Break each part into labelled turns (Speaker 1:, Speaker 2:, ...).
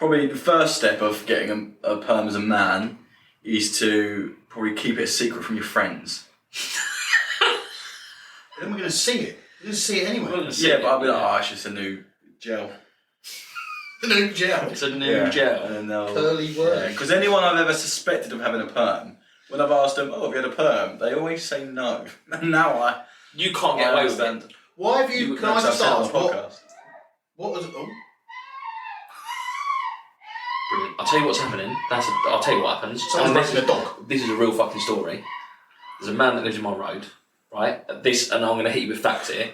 Speaker 1: probably the first step of getting a perm as a man is to probably keep it a secret from your friends.
Speaker 2: Then we're going to see it. We're going to see it anyway.
Speaker 1: Yeah, but I'll be like, it's just a new gel.
Speaker 2: The new gel.
Speaker 3: It's a new gel.
Speaker 1: And
Speaker 2: curly word.
Speaker 1: Because anyone I've ever suspected of having a perm, when I've asked them, have you had a perm? They always say no. And now
Speaker 3: you can't get away with it.
Speaker 2: Why have you? Can I just ask what was it? Oh.
Speaker 3: Brilliant. I'll tell you what's happening. I'll tell you what happens.
Speaker 2: Someone's raising a dog.
Speaker 3: This is a real fucking story. There's a man that lives in my road, right? And I'm going to hit you with facts here.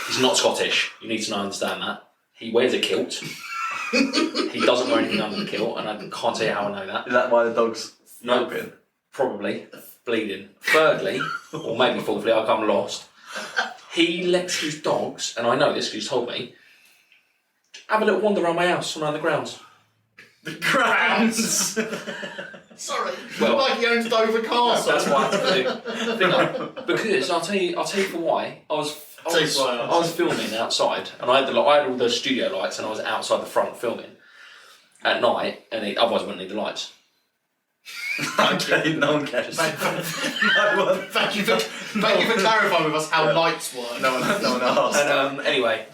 Speaker 3: He's not Scottish. You need to understand that. He wears a kilt. He doesn't wear anything under the kilt, and I can't tell you how I know that.
Speaker 1: Is that why the dog's
Speaker 3: No, probably bleeding. Thirdly, or maybe fourthly, I'm lost. He lets his dogs, and I know this because he's told me, have a little wander around my house, around the grounds.
Speaker 1: The grounds.
Speaker 2: Sorry, like he owns Dover Castle.
Speaker 3: That's what I had to do. Because I'll tell you for why. I was filming outside, and I had all the studio lights, and I was outside the front filming at night, and otherwise I wouldn't need the lights.
Speaker 1: Okay, no one cares.
Speaker 2: Thank you for clarifying with us how lights work.
Speaker 1: No one asked.
Speaker 3: And anyway,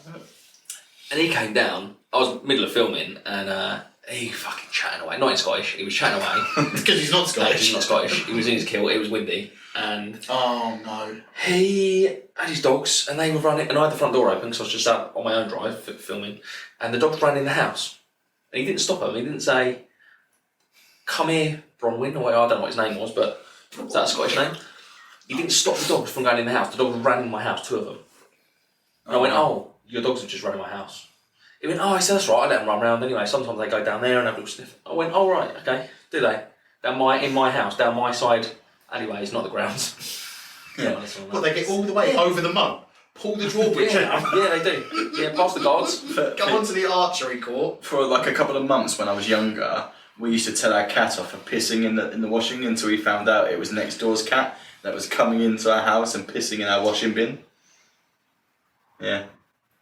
Speaker 3: and he came down. I was middle of filming, and he fucking chatting away. Not in Scottish. He was chatting away
Speaker 2: because he's not Scottish.
Speaker 3: No, he's not Scottish. He was in his kilt. It was windy, and
Speaker 2: oh no.
Speaker 3: He had his dogs, and they were running. And I had the front door open because I was just out on my own drive filming, and the dogs ran in the house, and he didn't stop them. He didn't say, "Come here, Bronwyn," or I don't know what his name was, but is that a Scottish name? He didn't stop the dogs from going in the house. The dogs ran in my house, 2 of them. And I went, "Oh, your dogs have just run in my house." He went, "Oh, I said, that's right, I let them run around anyway. Sometimes they go down there and have a little sniff." I went, "Oh, right, okay. Do they? In my house, down my side alleyway, it's not the grounds."
Speaker 2: Yeah. Well, they get all the way over the mud, pull the drawbridge out.
Speaker 3: Yeah, they do. Yeah, past the guards.
Speaker 2: Go on to the archery court.
Speaker 1: For like a couple of months when I was younger, we used to tell our cat off for pissing in the washing until we found out it was next door's cat that was coming into our house and pissing in our washing bin. Yeah.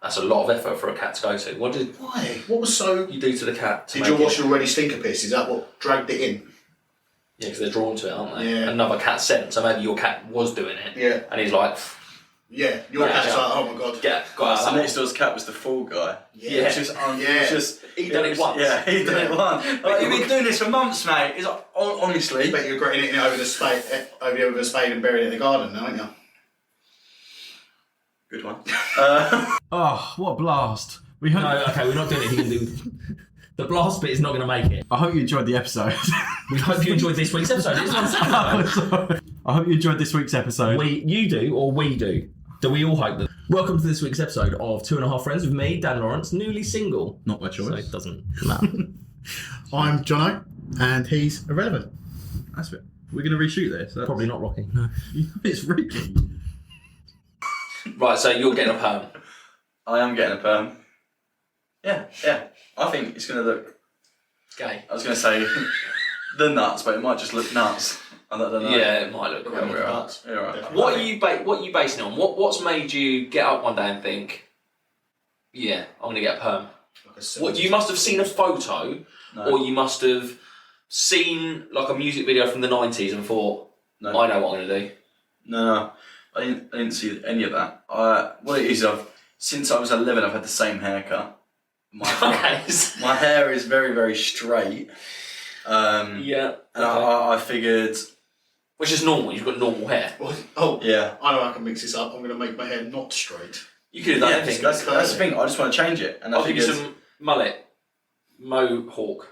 Speaker 3: That's a lot of effort for a cat to go to.
Speaker 2: Why? What was so...
Speaker 3: You do to the cat?
Speaker 2: Did your washer already stink of piss? Is that what dragged it in?
Speaker 3: Yeah, because they're drawn to it, aren't they?
Speaker 2: Yeah.
Speaker 3: Another cat scent, so maybe your cat was doing it.
Speaker 2: Yeah.
Speaker 3: And he's like...
Speaker 2: Yeah, your cat's like, oh my god.
Speaker 1: The next door's cat was the fall guy.
Speaker 2: Yeah.
Speaker 3: He done it once.
Speaker 1: Yeah, he done it once. Like, you've been doing this for months, mate. It's like, honestly.
Speaker 2: I bet you're regretting it over the spade and burying it in the garden now, aren't you?
Speaker 1: Good one.
Speaker 4: Oh, what a blast.
Speaker 3: No, okay, we're not doing it. He can do... The blast bit is not going to make it.
Speaker 4: I hope you enjoyed the episode.
Speaker 3: We hope you enjoyed this week's episode. It's on Saturday.
Speaker 4: I hope you enjoyed this week's episode.
Speaker 3: You do, or we do? Do we all hope that? Welcome to this week's episode of 2.5 Friends with me, Dan Lawrence, newly single.
Speaker 4: Not my choice.
Speaker 3: So it doesn't matter.
Speaker 2: I'm Jonno, and he's irrelevant.
Speaker 4: That's it. We're going to reshoot this.
Speaker 3: Probably not Rocky. No.
Speaker 4: It's Ricky.
Speaker 3: Right, so you're getting a perm.
Speaker 1: I am getting a perm. Yeah. I think it's going to look...
Speaker 3: Gay.
Speaker 1: I was going to say the nuts, but it might just look nuts. I don't know.
Speaker 3: Yeah, it might look
Speaker 1: nuts. You're right.
Speaker 3: What are you basing it on? What's made you get up one day and think, yeah, I'm going to get a perm? What, you must have seen a photo, or you must have seen like a music video from the 90s and thought, I know what I'm going to do.
Speaker 1: No, I didn't see any of that. What it is, since I was 11, I've had the same haircut. My hair is very, very straight.
Speaker 3: Yeah.
Speaker 1: And I figured...
Speaker 3: Which is normal, you've got normal hair.
Speaker 2: Oh,
Speaker 1: yeah.
Speaker 2: I know I can mix this up. I'm going to make my hair not straight.
Speaker 3: You could have done anything.
Speaker 1: That's the thing, I just want to change it. And
Speaker 3: I'll give you some mullet. Mohawk.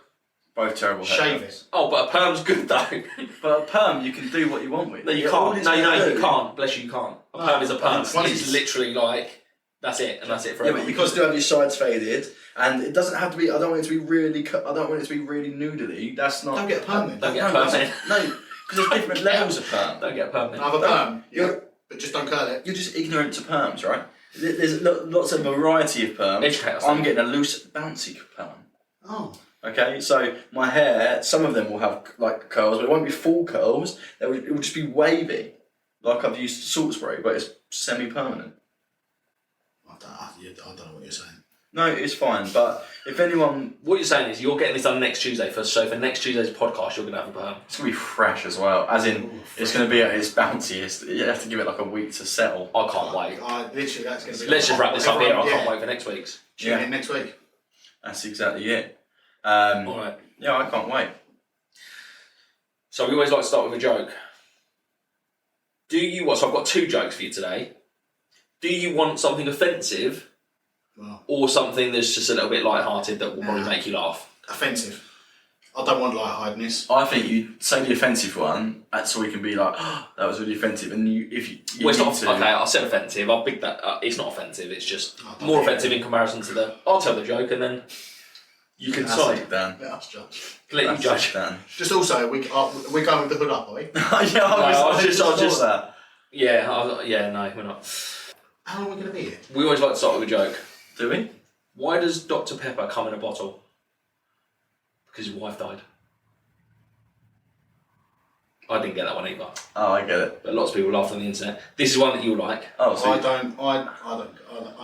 Speaker 1: Both terrible haircuts.
Speaker 2: Shave it.
Speaker 3: Oh, but a perm's good though.
Speaker 1: But a perm you can do what you want with.
Speaker 3: No, you can't. No, you can't. Bless you, you can't. A perm is a perm. It's literally like, that's it, and that's it forever.
Speaker 1: Yeah, but you can still have your sides faded, and it doesn't have to be, I don't want it to be really noodly. That's not...
Speaker 2: Don't get a perm then.
Speaker 3: Don't get a perm then.
Speaker 1: No, because there's different levels of perm.
Speaker 3: Don't get a perm then.
Speaker 2: I have a perm, but just don't curl it.
Speaker 1: You're just ignorant to perms, right? There's lots of variety of perms. I'm getting a loose, bouncy perm.
Speaker 2: Oh.
Speaker 1: Okay, so my hair, some of them will have like curls, but it won't be full curls. It will just be wavy, like I've used salt spray, but it's semi-permanent.
Speaker 2: I don't know what you're saying.
Speaker 1: No, it's fine. But if anyone,
Speaker 3: What you're saying is you're getting this done next Tuesday. So for next Tuesday's podcast, you're going to have a perm.
Speaker 1: it's gonna be fresh as well. As in, it's gonna be it's bouncy. You have to give it like a week to settle.
Speaker 3: I can't wait.
Speaker 2: Literally, that's going to be.
Speaker 3: Let's just wrap this up here. I
Speaker 2: Everyone-
Speaker 3: can't wait for next week's.
Speaker 2: Tune in next week.
Speaker 1: That's exactly it.
Speaker 3: All right.
Speaker 1: Yeah, I can't wait.
Speaker 3: So we always like to start with a joke. So I've got 2 jokes for you today. Do you want something offensive
Speaker 2: Well,
Speaker 3: or something that's just a little bit light-hearted that will probably make you laugh?
Speaker 2: offensive. I don't want light-heartedness.
Speaker 1: I think you say the offensive one, so we can be like, oh, that was really offensive. And if you
Speaker 3: Well, it's
Speaker 1: need
Speaker 3: not,
Speaker 1: to,
Speaker 3: okay, I said offensive. I'll pick that. It's not offensive. It's just
Speaker 2: Oh,
Speaker 3: more
Speaker 2: okay.
Speaker 3: offensive in comparison to the. I'll tell the joke and then you can
Speaker 1: that's
Speaker 3: decide.
Speaker 1: it, Dan.
Speaker 2: Let us judge.
Speaker 3: Let you
Speaker 1: That's
Speaker 3: judge.
Speaker 1: it, Dan.
Speaker 2: Just also, we're going with the hood up, are we?
Speaker 1: Yeah,
Speaker 3: I just
Speaker 1: thought that.
Speaker 3: Yeah, no, we're not.
Speaker 2: How long are we going to be here?
Speaker 3: We always like to start with a joke.
Speaker 1: Do we?
Speaker 3: Why does Dr. Pepper come in a bottle? Because his wife died. I didn't get that one either,
Speaker 1: Oh, I get it.
Speaker 3: but lots of people laughed on the internet. This is one that you'll like.
Speaker 1: Oh, so
Speaker 2: I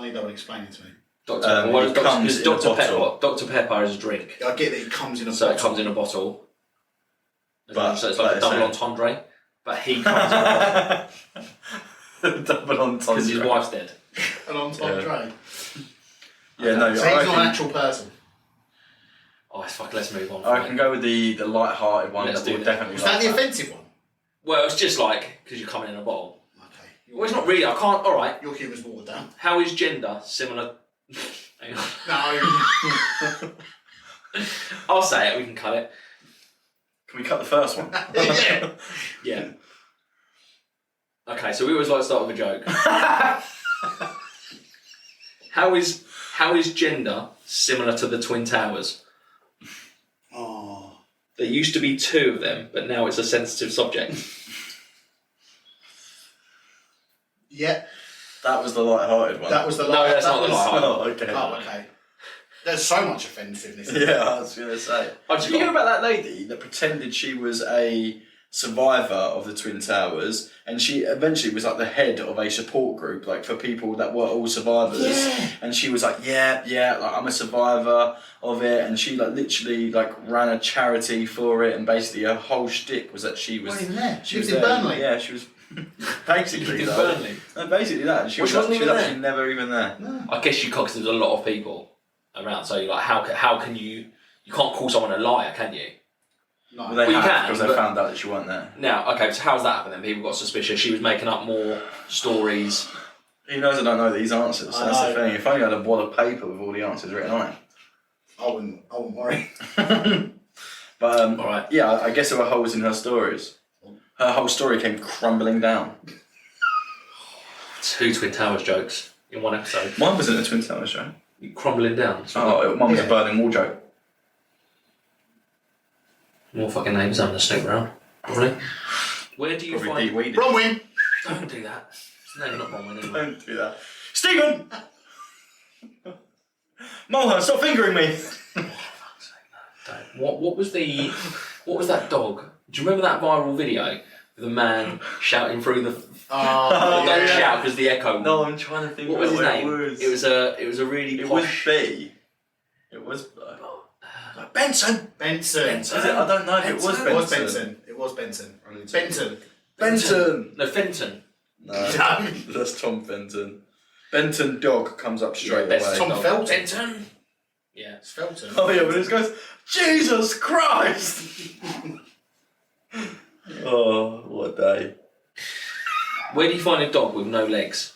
Speaker 2: need that one explaining to me.
Speaker 3: Dr. Pepper. Why does
Speaker 1: it comes in a
Speaker 3: Dr. Pepper?
Speaker 1: bottle.
Speaker 3: Dr. Pepper is a drink,
Speaker 2: I get that it comes in a
Speaker 3: so
Speaker 2: bottle.
Speaker 3: it comes in a bottle.
Speaker 1: But-
Speaker 3: So it's like
Speaker 1: but
Speaker 3: a double
Speaker 1: it's
Speaker 3: entendre, but he comes in a bottle
Speaker 1: double entendre.
Speaker 3: because his wife's dead.
Speaker 2: An entendre.
Speaker 1: Yeah, no,
Speaker 2: So
Speaker 1: I
Speaker 2: he's not an
Speaker 1: reckon,
Speaker 2: actual person.
Speaker 3: Oh, fuck, let's move on.
Speaker 1: I can go with the light-hearted one.
Speaker 3: Let's
Speaker 1: that
Speaker 3: do
Speaker 1: will
Speaker 3: that.
Speaker 1: definitely
Speaker 2: Was that
Speaker 1: like
Speaker 2: the offensive one?
Speaker 3: Well, it's just like, because you're coming in a bottle.
Speaker 2: Okay.
Speaker 3: Well, it's not really, I can't, alright.
Speaker 2: Your humour's watered down.
Speaker 3: How is gender similar? Hang on.
Speaker 2: No.
Speaker 3: I'll say it, we can cut it.
Speaker 1: Can we cut the first one?
Speaker 2: Yeah.
Speaker 3: Yeah. Okay, so we always like to start with a joke. How is gender similar to the Twin Towers?
Speaker 2: Oh.
Speaker 3: There used to be 2 of them, but now it's a sensitive subject.
Speaker 2: Yeah.
Speaker 1: That was the light-hearted one.
Speaker 2: That was the
Speaker 3: No,
Speaker 2: light.
Speaker 3: that's
Speaker 2: that
Speaker 3: not the
Speaker 2: was-
Speaker 3: light-hearted.
Speaker 1: Oh, okay.
Speaker 2: Oh, okay. There's so much offensiveness. in
Speaker 1: Yeah, I was going to say.
Speaker 3: I just
Speaker 1: Did you hear
Speaker 3: got-
Speaker 1: about that lady that pretended she was a survivor of the Twin Towers, and she eventually was like the head of a support group, like for people that were all survivors.
Speaker 2: Yeah.
Speaker 1: And she was like, yeah, like I'm a survivor of it, and she like literally like ran a charity for it, and basically her whole shtick was that she was.
Speaker 2: Wasn't even there. She
Speaker 1: was
Speaker 2: was in
Speaker 1: there.
Speaker 2: Burnley.
Speaker 1: Yeah, she was. Basically,
Speaker 3: in
Speaker 1: though.
Speaker 3: Burnley.
Speaker 1: No, basically that. She
Speaker 3: Well,
Speaker 1: was,
Speaker 3: she wasn't
Speaker 1: she was
Speaker 3: even
Speaker 1: actually
Speaker 3: there.
Speaker 1: never even there.
Speaker 2: No.
Speaker 3: I guess you can't, 'cause there's a lot of people around, so you're like, how can you can't call someone a liar, can you?
Speaker 2: No.
Speaker 1: Well, they
Speaker 3: Well, you
Speaker 1: have,
Speaker 3: can,
Speaker 1: because they
Speaker 3: but-
Speaker 1: found out that she wasn't there.
Speaker 3: Now, okay, so how's that happened then? People got suspicious. She was making up more stories.
Speaker 1: He knows I don't know these answers.
Speaker 2: I
Speaker 1: That's the
Speaker 2: know.
Speaker 1: thing. If only I had a wad of paper with all the answers written on it.
Speaker 2: I wouldn't worry.
Speaker 1: But
Speaker 3: All right.
Speaker 1: yeah, I guess there were holes in her stories. Her whole story came crumbling down.
Speaker 3: 2 Twin Towers jokes in one episode.
Speaker 1: Mine wasn't a Twin Towers show.
Speaker 3: Crumbling down.
Speaker 1: Oh, mine was
Speaker 2: Yeah.
Speaker 1: a Berlin Wall joke.
Speaker 3: More fucking names I'm gonna snoop around. Probably. Where do you
Speaker 1: Probably
Speaker 3: find...
Speaker 1: de-weeded.
Speaker 2: Bronwyn.
Speaker 3: Don't do that. No, you're not wrong anyway.
Speaker 1: Don't do that. Stephen! Mulhern, stop fingering me!
Speaker 3: Don't. What was that dog? Do you remember that viral video? The man shouting through the...
Speaker 2: Oh,
Speaker 3: Don't
Speaker 2: yeah.
Speaker 3: shout because the echo...
Speaker 1: No, I'm trying to think
Speaker 3: What was his
Speaker 1: about
Speaker 3: name?
Speaker 1: what it was.
Speaker 3: It was a really
Speaker 1: It was
Speaker 3: posh...
Speaker 1: B. It was... Benson!
Speaker 2: Benson.
Speaker 1: Is it? I don't know if it was
Speaker 3: Benson.
Speaker 1: Benson.
Speaker 2: It was Benson. It was Benson. Benton.
Speaker 1: Benson!
Speaker 3: No, Fenton.
Speaker 1: No,
Speaker 2: No.
Speaker 1: that's Tom Fenton. Benton dog comes up straight
Speaker 3: Best
Speaker 1: away.
Speaker 2: Tom
Speaker 3: dog.
Speaker 2: Felton.
Speaker 3: Fenton. Yeah.
Speaker 2: It's Felton.
Speaker 1: Oh yeah, but it goes, Jesus Christ! Oh, what a day.
Speaker 3: Where do you find a dog with no legs?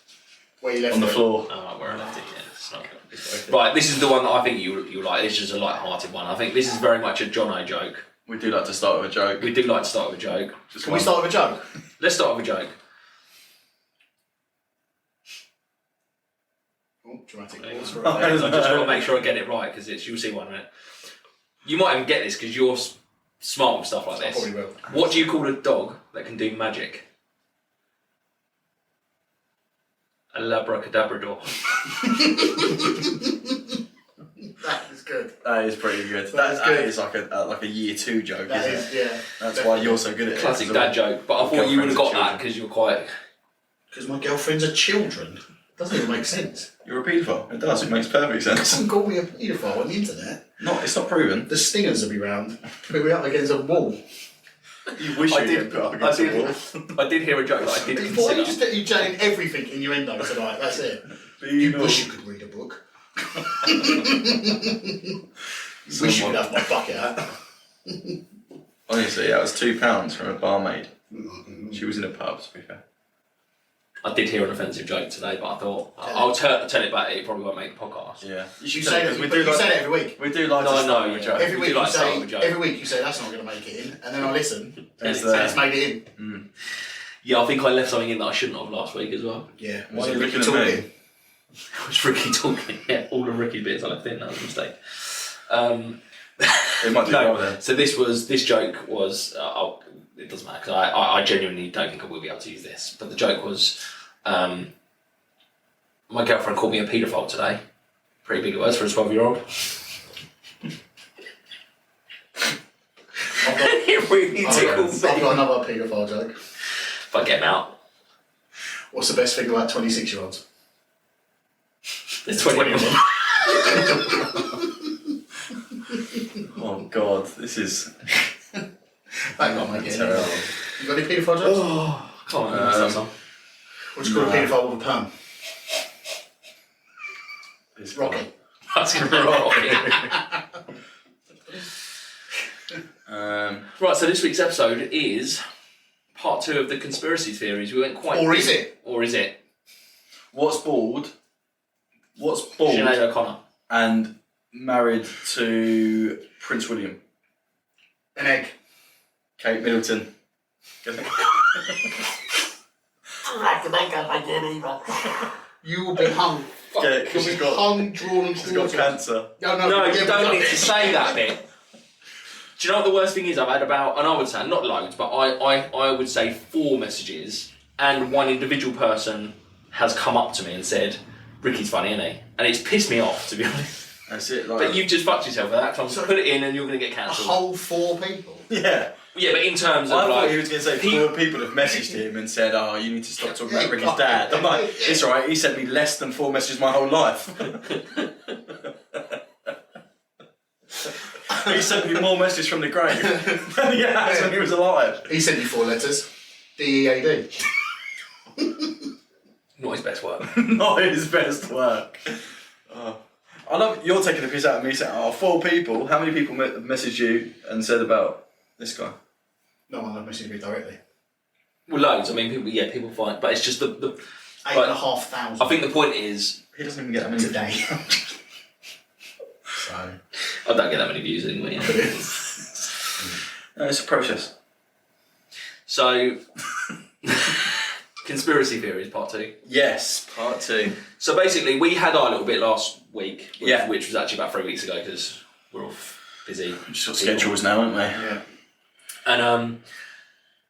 Speaker 2: Where you left
Speaker 1: On the
Speaker 2: it.
Speaker 1: floor.
Speaker 3: Oh, right, where I left it, yeah. It's not good. Right, this is the one that I think you like. This is a light-hearted one. I think this is very much a Jonno joke.
Speaker 1: We do like to start with a joke.
Speaker 3: We do like to start with a joke.
Speaker 1: Just
Speaker 2: Can
Speaker 1: one.
Speaker 2: we start with a joke?
Speaker 3: Let's start with a joke.
Speaker 2: Oh, dramatic
Speaker 3: Hang on.
Speaker 2: pause for
Speaker 1: Oh,
Speaker 2: a
Speaker 3: I've just got to make sure I get it right because you'll see one in it. You might even get this because you're smart with stuff like
Speaker 2: I
Speaker 3: this.
Speaker 2: probably will.
Speaker 3: What do you call a dog that can do magic? A labracadabrador.
Speaker 2: That is good.
Speaker 1: That is pretty good.
Speaker 2: That is
Speaker 1: That
Speaker 2: good.
Speaker 1: is like a year 2 joke,
Speaker 2: That
Speaker 1: isn't
Speaker 2: is,
Speaker 1: it?
Speaker 2: yeah.
Speaker 1: That's why you're so good at
Speaker 3: Classic
Speaker 1: it.
Speaker 3: dad joke. But I thought you would have got that because you're quite...
Speaker 2: Because my girlfriends are children. Doesn't even make sense.
Speaker 1: You're a paedophile. It does. It makes perfect sense.
Speaker 2: Someone called me a paedophile on the internet.
Speaker 1: No, it's not proven.
Speaker 2: The stingers will be round. Put me up against a wall.
Speaker 1: You wish you could put up against a wall.
Speaker 3: I did hear a joke that I did
Speaker 2: Why
Speaker 3: consider.
Speaker 2: are you just you jailing everything innuendo tonight? That's it. You wish you could read a book. Wish you could have my bucket hat.
Speaker 1: Honestly, that was £2 from a barmaid. She was in a pub, to be fair.
Speaker 3: I did hear an offensive joke today, but I thought I'll tell it back. It probably won't make the podcast.
Speaker 1: Yeah.
Speaker 2: You say that. You say it every week.
Speaker 1: We do like to start with a joke.
Speaker 2: Every week
Speaker 3: like
Speaker 2: you
Speaker 3: start
Speaker 2: say.
Speaker 3: with a joke.
Speaker 2: Every week you say that's not going to make it in, and then I listen and
Speaker 1: It's
Speaker 2: it's made it in.
Speaker 3: Yeah, I think I left something in that I shouldn't have last week as well.
Speaker 2: Yeah.
Speaker 1: Why
Speaker 2: Was
Speaker 1: are
Speaker 2: it
Speaker 1: you
Speaker 2: Ricky
Speaker 1: looking at me?
Speaker 2: talking?
Speaker 3: It was Ricky talking. Yeah, all the Ricky bits I left in. That was a mistake.
Speaker 1: It might be
Speaker 3: No,
Speaker 1: well then.
Speaker 3: so this joke was. It doesn't matter because I genuinely don't think I will be able to use this. But the joke was, my girlfriend called me a paedophile today. Pretty big words for a 12-year-old. It really tickles
Speaker 2: I've
Speaker 3: me.
Speaker 2: got another paedophile joke.
Speaker 3: If I get him out,
Speaker 2: What's the best thing about 26-year-olds?
Speaker 3: there's 20 of them.
Speaker 1: Oh God, this is
Speaker 2: That can't make it in.
Speaker 1: terrible.
Speaker 2: You got any paedophile jokes?
Speaker 3: Oh, come on, that's that song.
Speaker 2: What do you call a paedophile with a perm?
Speaker 1: It's
Speaker 2: Rocky.
Speaker 3: That's going to be Rocky. Right, so this week's episode is part 2 of the conspiracy theories. We went quite
Speaker 2: Or
Speaker 3: deep.
Speaker 2: is it?
Speaker 3: Or is it?
Speaker 1: What's bald? What's bald
Speaker 3: Sinead O'Connor.
Speaker 1: and married to Prince William?
Speaker 2: An egg.
Speaker 1: Kate Middleton.
Speaker 2: You will be hung. Fuck,
Speaker 1: Yeah,
Speaker 2: you'll
Speaker 1: she's
Speaker 2: be
Speaker 1: got-
Speaker 2: hung, drawn and
Speaker 1: She's got
Speaker 2: quartered.
Speaker 1: cancer.
Speaker 2: No,
Speaker 3: No, you
Speaker 2: yeah,
Speaker 3: don't
Speaker 2: but-
Speaker 3: need to say that bit. Do you know what the worst thing is? I've had about, and I would say, not loads, but I would say 4 messages, and one individual person has come up to me and said, Ricky's funny, isn't he? And it's pissed me off, to be honest.
Speaker 1: That's it. Like,
Speaker 3: But you've just fucked yourself with that, so I'm
Speaker 2: So-
Speaker 3: put it in and you're going to get
Speaker 2: A
Speaker 3: cancelled.
Speaker 2: whole 4 people.
Speaker 1: yeah.
Speaker 3: Yeah, but in terms
Speaker 1: I
Speaker 3: of
Speaker 1: thought
Speaker 3: like...
Speaker 1: he was going to say 4 people have messaged him and said, "Oh, you need to stop talking about
Speaker 2: Yeah,
Speaker 1: Ricky's
Speaker 2: God.
Speaker 1: dad." I'm like, "It's alright. He sent me less than 4 messages my whole life." He sent me more messages from the grave than he has when he was alive.
Speaker 2: He sent you 4 letters. DEAD.
Speaker 3: Not his best work.
Speaker 1: Not his best work. Oh. I love you're taking the piss out of me saying, "Oh, 4 people. How many people messaged you and said about this guy?"
Speaker 2: No one messaged me directly.
Speaker 3: Well, loads. I mean, people find... But it's just the
Speaker 2: 8,500.
Speaker 3: I think the point is...
Speaker 1: He doesn't even get that many
Speaker 2: today. So.
Speaker 3: I don't get that many views anyway. Yeah.
Speaker 1: No, it's a process.
Speaker 3: So... Conspiracy theories, part 2.
Speaker 1: Yes, part 2.
Speaker 3: So basically, we had our little bit last week,
Speaker 1: Yeah.
Speaker 3: which was actually about 3 weeks ago because we're all busy.
Speaker 1: Just got schedules now, aren't we?
Speaker 2: Yeah.
Speaker 3: And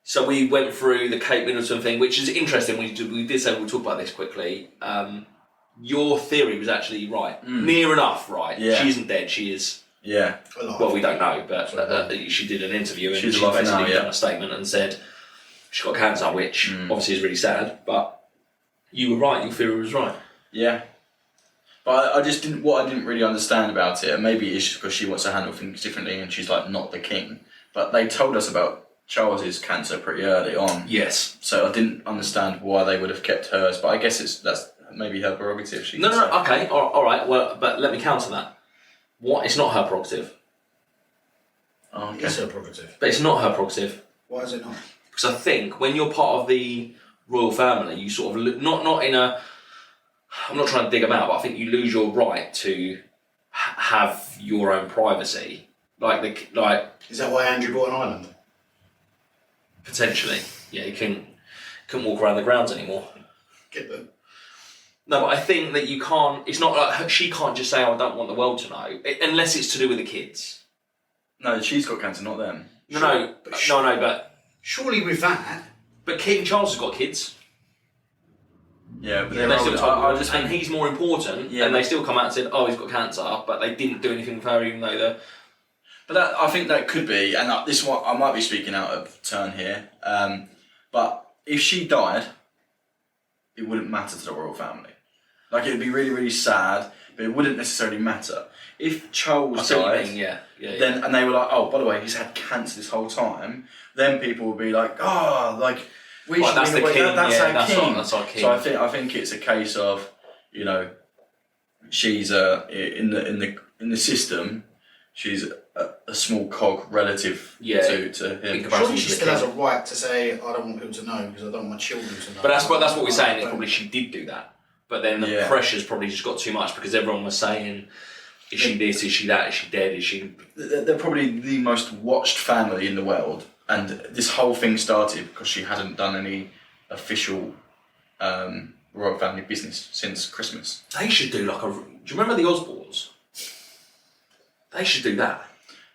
Speaker 3: so we went through the Kate Middleton thing, which is interesting. We did say we'll talk about this quickly. Your theory was actually right, near enough right.
Speaker 1: Yeah.
Speaker 3: She isn't dead. She is.
Speaker 1: Yeah.
Speaker 2: Alive.
Speaker 3: Well, we don't know, but she did an interview and
Speaker 1: She's
Speaker 3: she
Speaker 1: alive
Speaker 3: basically
Speaker 1: now, yeah.
Speaker 3: done a statement and said she got cancer, which obviously is really sad. But you were right. Your theory was right.
Speaker 1: Yeah. But I just didn't. What I didn't really understand about it, and maybe it's just because she wants to handle things differently, and she's like not the king. But they told us about Charles's cancer pretty early on,
Speaker 3: Yes.
Speaker 1: so I didn't understand why they would have kept hers. But I guess that's maybe her prerogative. She
Speaker 3: No,
Speaker 1: can
Speaker 3: no,
Speaker 1: say.
Speaker 3: no. Okay. All right. Well, but let me counter that. What? It's not her prerogative.
Speaker 1: Oh, okay.
Speaker 2: It's her prerogative.
Speaker 3: But it's not her prerogative.
Speaker 2: Why is it not?
Speaker 3: Because I think when you're part of the royal family, you sort of not in a. I'm not trying to dig them out, but I think you lose your right to have your own privacy. Like
Speaker 2: Is that why Andrew bought an island?
Speaker 3: potentially, yeah, you couldn't walk around the grounds anymore.
Speaker 2: Get them.
Speaker 3: No, but I think that you can't. It's not like she can't just say, "Oh, I don't want the world to know," unless it's to do with the kids.
Speaker 1: No, she's got cancer, not them.
Speaker 3: No, but
Speaker 2: Surely with that.
Speaker 3: King Charles has got kids.
Speaker 1: Yeah, but
Speaker 3: And,
Speaker 1: they're
Speaker 3: they still
Speaker 1: older.
Speaker 3: talk,
Speaker 1: I just
Speaker 3: and
Speaker 1: think.
Speaker 3: he's more important,
Speaker 1: Yeah,
Speaker 3: and they
Speaker 1: but-
Speaker 3: still come out and said, "Oh, he's got cancer," but they didn't do anything with her, even though the.
Speaker 1: But I think that could be, and this one I might be speaking out of turn here. But if she died, it wouldn't matter to the royal family. Like it'd be really, really sad, but it wouldn't necessarily matter. If Charles
Speaker 3: I see what you
Speaker 1: died,
Speaker 3: mean, yeah.
Speaker 1: then and they were like, oh, by the way, he's had cancer this whole time. Then people would be like, oh, like we should
Speaker 3: that's
Speaker 1: be
Speaker 3: the king.
Speaker 1: That's our king.
Speaker 3: That's our king.
Speaker 1: So I think it's a case of, you know, she's in the system, she's a small cog relative to him.
Speaker 2: Surely she still has a right to say, I don't want people to know because I don't want my children to know.
Speaker 3: But that's what we're saying. It's probably she did do that, but then the pressure's probably just got too much because everyone was saying, is she this? Is she that? Is she dead? Is she?
Speaker 1: They're probably the most watched family in the world, and this whole thing started because she hadn't done any official royal family business since Christmas.
Speaker 3: They should do like a. Do you remember the Osbournes? They should do that.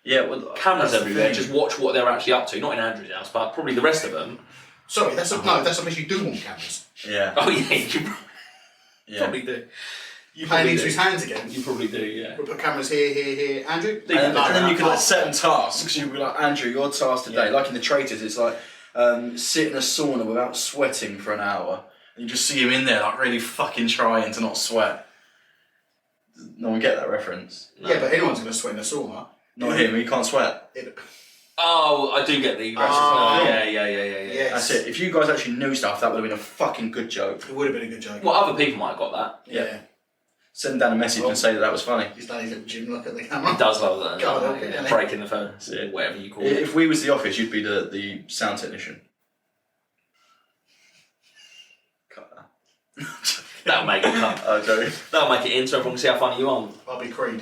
Speaker 1: Yeah, well,
Speaker 3: cameras everywhere. Just watch what they're actually up to. Not in Andrew's house, but probably the rest of them.
Speaker 2: Sorry, that's a place you do want cameras.
Speaker 1: Yeah.
Speaker 3: Oh yeah, you probably do.
Speaker 2: You paying into his hands again.
Speaker 3: You probably do, yeah.
Speaker 2: We'll put cameras here. Andrew?
Speaker 1: And then you could like set them tasks. You'd be like, Andrew, your task today, like in The Traitors, it's like sit in a sauna without sweating for an hour. And you just see him in there like really fucking trying to not sweat. No one get that reference?
Speaker 2: No. Yeah, but anyone's going to sweat in a sauna.
Speaker 1: Not him, he can't sweat.
Speaker 3: Oh, I do get the reference. Yeah.
Speaker 1: That's it. If you guys actually knew stuff, that would have been a fucking good joke.
Speaker 2: It would have been a good joke.
Speaker 3: Well, other people might have got that.
Speaker 2: Yeah.
Speaker 1: Send Dan a message and say that was funny.
Speaker 2: He's done his little gym look at the camera.
Speaker 3: He does love that.
Speaker 2: God,
Speaker 3: breaking the phone, whatever you call it.
Speaker 1: If we was The Office, you'd be the sound technician. Cut that.
Speaker 3: That'll make it cut.
Speaker 1: Oh, sorry.
Speaker 3: That'll make it in so everyone can see how funny you are.
Speaker 2: I'll be Creed.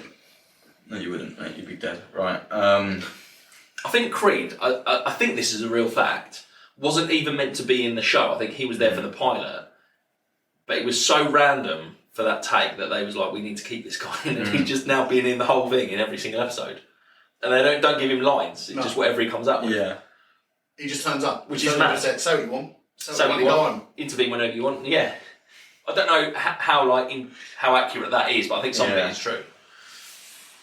Speaker 1: No, you wouldn't, mate. You'd be dead. Right.
Speaker 3: I think Creed, I think this is a real fact, wasn't even meant to be in the show. I think he was there for the pilot. But it was so random for that take that they was like, we need to keep this guy in. And he's just now being in the whole thing in every single episode. And they don't give him lines. It's just whatever he comes up with.
Speaker 1: Yeah.
Speaker 2: He just turns up.
Speaker 3: Which is mad.
Speaker 2: Say what you want.
Speaker 3: So what you want. Intervene whenever you want. Yeah. I don't know how accurate that is, but I think some of it is true.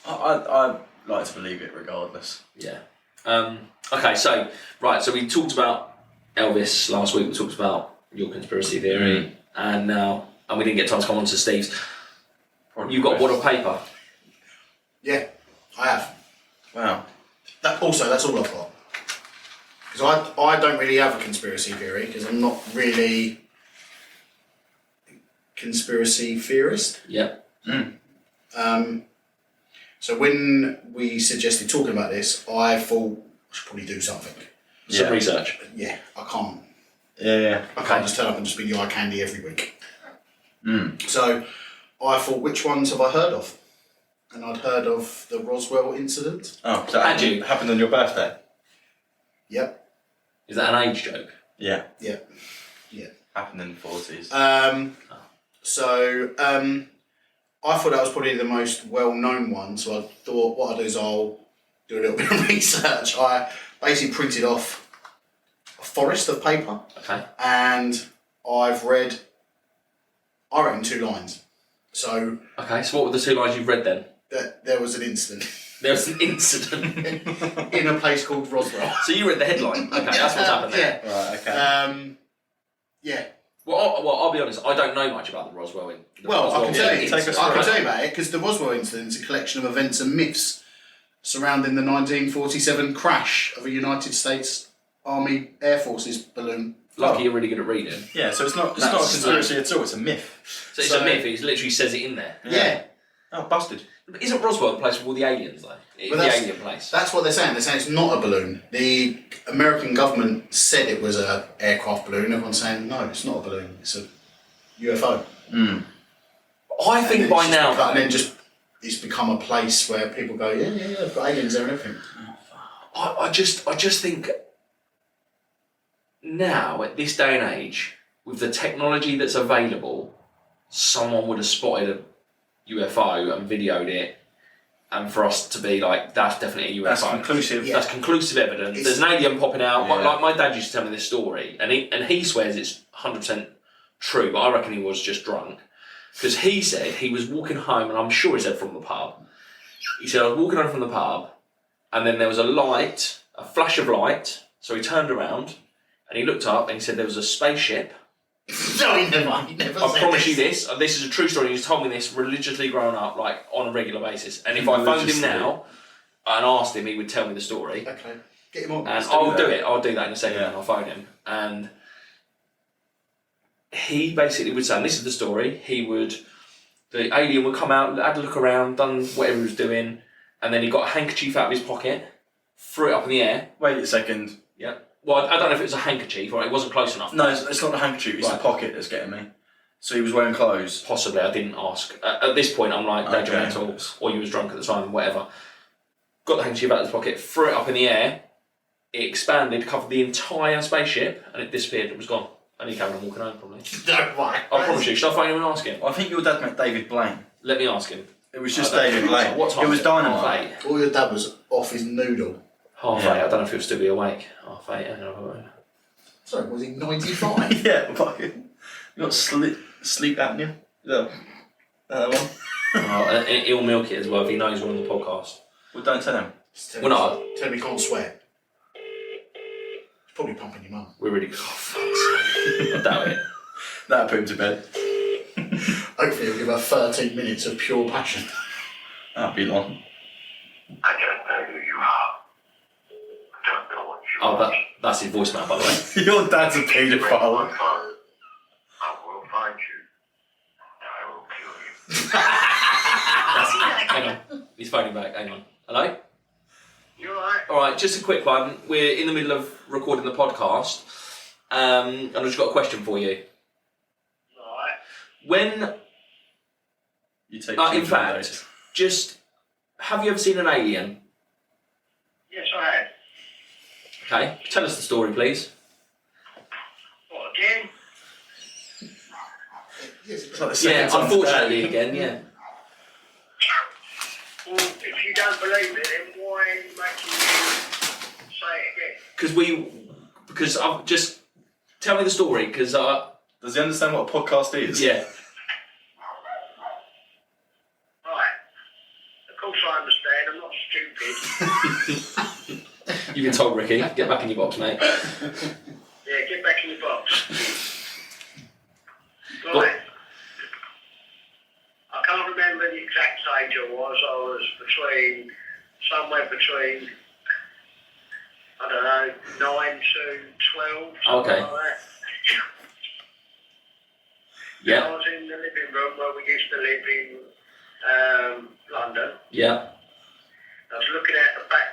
Speaker 1: I'd like to believe it regardless.
Speaker 3: Yeah. Okay, so we talked about Elvis last week, we talked about your conspiracy theory, and we didn't get time to come on to Steve's. You've got what, a paper?
Speaker 2: Yeah, I have.
Speaker 1: Wow.
Speaker 2: That's all I've got. Because I don't really have a conspiracy theory, because I'm not really a conspiracy theorist.
Speaker 3: Yeah.
Speaker 2: So when we suggested talking about this, I thought I should probably do something.
Speaker 3: Some research.
Speaker 2: Yeah, I can't.
Speaker 1: Yeah.
Speaker 2: I can't just turn up and just be the eye candy every week. So I thought, which ones have I heard of? And I'd heard of the Roswell incident.
Speaker 1: Oh, so that happened on your birthday?
Speaker 2: Yep.
Speaker 3: Is that an age joke?
Speaker 1: Yeah.
Speaker 2: Yeah.
Speaker 1: Happened in the 40s.
Speaker 2: I thought that was probably the most well-known one, so I thought what I'll do is I'll do a little bit of research. I basically printed off a forest of paper.
Speaker 3: Okay.
Speaker 2: And I've read, I reckon, 2 lines. So...
Speaker 3: Okay, so what were the 2 lines you've read then?
Speaker 2: That there was an incident.
Speaker 3: There was an incident?
Speaker 2: in a place called Roswell.
Speaker 3: So you read the headline? Okay, that's what's happened there.
Speaker 2: Yeah.
Speaker 1: Right, okay.
Speaker 2: Yeah.
Speaker 3: Well, I'll be honest, I don't know much about the Roswell incident.
Speaker 2: I can tell you about it, because the Roswell incident is a collection of events and myths surrounding the 1947 crash of a United States Army Air Forces balloon.
Speaker 3: Lucky you're really good at reading.
Speaker 1: Yeah, so it's not a conspiracy at all, it's a myth.
Speaker 3: So it's a myth, it literally says it in there.
Speaker 2: Yeah.
Speaker 1: Oh, busted.
Speaker 3: But isn't Roswell the place with all the aliens, though? It's the alien place.
Speaker 2: That's what they're saying. They're saying it's not a balloon. The American government said it was an aircraft balloon. Everyone's saying, no, it's not a balloon. It's a UFO.
Speaker 3: I think by now...
Speaker 2: And then it's become a place where people go, yeah, they've got aliens there and everything.
Speaker 3: I just think now, at this day and age, with the technology that's available, someone would have spotted a UFO and videoed it, and for us to be like, that's definitely a UFO.
Speaker 1: That's conclusive.
Speaker 3: That's conclusive evidence. There's an alien popping out. Like my dad used to tell me this story, and he swears it's 100% true, but I reckon he was just drunk. Because he said he was walking home, and I'm sure he said from the pub. He said, I was walking home from the pub, and then there was a flash of light, so he turned around, and he looked up, and he said there was a spaceship
Speaker 2: No, he never
Speaker 3: I
Speaker 2: said
Speaker 3: promise you
Speaker 2: this.
Speaker 3: this. This is a true story. He's told me this religiously growing up, like on a regular basis. And if I phoned him
Speaker 1: Religiously.
Speaker 3: now and asked him, he would tell me the story.
Speaker 2: Okay, get him on.
Speaker 3: And
Speaker 1: do
Speaker 3: I'll do
Speaker 1: that.
Speaker 3: it. I'll do that in a second.
Speaker 1: Yeah.
Speaker 3: And I'll phone him. And he basically would say, and this is the story. The alien would come out, had a look around, done whatever he was doing, and then he got a handkerchief out of his pocket, threw it up in the air.
Speaker 1: Wait a second.
Speaker 3: Yeah. Well, I don't know if it was a handkerchief or it wasn't close enough.
Speaker 1: No, it's not the handkerchief. It's
Speaker 3: Right.
Speaker 1: the pocket that's getting me. So he was wearing clothes.
Speaker 3: Possibly, I didn't ask. At this point, I'm like,
Speaker 1: Okay.
Speaker 3: detrimental, or you was drunk at the time, whatever. Got the handkerchief out of his pocket, threw it up in the air, it expanded, covered the entire spaceship, and it disappeared, it was gone. And he carried on walking home, probably.
Speaker 2: No, right.
Speaker 3: I promise you, should I phone him and ask him?
Speaker 1: I think your dad meant David Blaine.
Speaker 3: Let me ask him.
Speaker 1: It was just
Speaker 3: I don't
Speaker 1: David
Speaker 3: think so.
Speaker 1: Blaine.
Speaker 3: What time
Speaker 1: It was
Speaker 3: Half
Speaker 1: Dynamite.
Speaker 3: 8.
Speaker 2: All your dad was off his noodle.
Speaker 3: Half
Speaker 1: Yeah.
Speaker 3: 8, I don't know if he'll still be awake. Half 8, hang on.
Speaker 2: Sorry, was he 95?
Speaker 1: Yeah, fucking. You got sleep apnea? Is that one?
Speaker 3: Oh, and he'll milk it as well if he knows we're on the podcast.
Speaker 1: Well, don't tell him.
Speaker 3: We're not.
Speaker 2: Tell him he can't sweat. He's probably pumping your mum.
Speaker 3: We're really... Oh, fuck's sake. I doubt it.
Speaker 1: That'll put him to bed.
Speaker 2: Hopefully he'll give her 13 minutes of pure passion.
Speaker 1: That'll be long.
Speaker 5: I don't know who you are. I don't know what you
Speaker 3: Oh,
Speaker 5: are.
Speaker 3: that's his voicemail, by the way.
Speaker 1: Your dad's a
Speaker 5: Break my
Speaker 1: paedophile.
Speaker 5: phone. I will find you. I will kill you.
Speaker 3: Hang on. He's phoning back. Hang on. Hello?
Speaker 5: You alright?
Speaker 3: Alright, just a quick one. We're in the middle of recording the podcast. And I've just got a question for you.
Speaker 5: Alright.
Speaker 3: When,
Speaker 1: You take
Speaker 3: in
Speaker 1: children
Speaker 3: fact,
Speaker 1: days.
Speaker 3: just, have you ever seen an alien?
Speaker 5: Yes, I have.
Speaker 3: Okay, tell us the story, please.
Speaker 5: What, again?
Speaker 1: It's like the
Speaker 3: Yeah,
Speaker 1: second time
Speaker 3: unfortunately
Speaker 1: today.
Speaker 3: again, yeah.
Speaker 5: Well, if you don't believe it, then why are you making me say it again?
Speaker 3: Because I've just, tell me the story, because
Speaker 1: Does he understand what a podcast is?
Speaker 3: yeah.
Speaker 5: Right. Of course I understand, I'm not stupid.
Speaker 3: You've been told, Ricky. Get back in your box, mate.
Speaker 5: Yeah, get back in the box.
Speaker 3: What?
Speaker 5: Right. I can't remember the exact age I was somewhere between, I don't know, 9 to 12, something
Speaker 3: Okay.
Speaker 5: like that.
Speaker 3: Yeah,
Speaker 5: I was in the living room where we used to live in London.
Speaker 3: yeah,
Speaker 5: I was looking at the back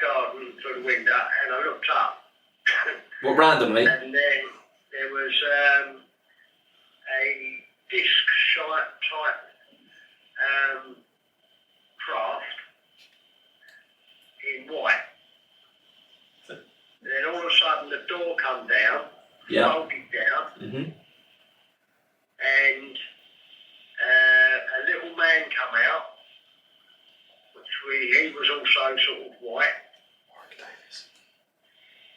Speaker 5: garden through the window, and I looked up.
Speaker 3: What, randomly?
Speaker 5: And then there was a disc-shaped type craft in white. Then all of a sudden the door come down,
Speaker 3: Yeah.
Speaker 5: folded down,
Speaker 3: Mm-hmm.
Speaker 5: and a little man come out, he was also sort of white.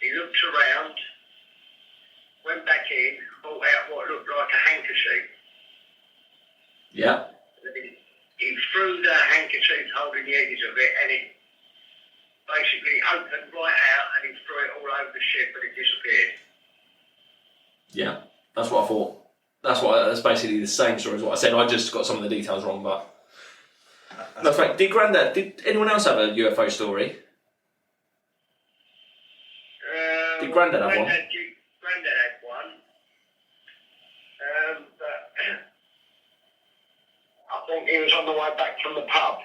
Speaker 5: He looked around, went back in, brought out what looked like a handkerchief.
Speaker 3: Yeah.
Speaker 5: He threw the handkerchief holding the edges of it, and it basically opened right out, and he threw it all over the ship, and it disappeared.
Speaker 3: Yeah. That's what I thought. That's basically the same story as what I said. I just got some of the details wrong, but that's right. Did anyone else have a UFO story? Did Grandad have one?
Speaker 5: Grandad had one. But I think he was on the way back from the pub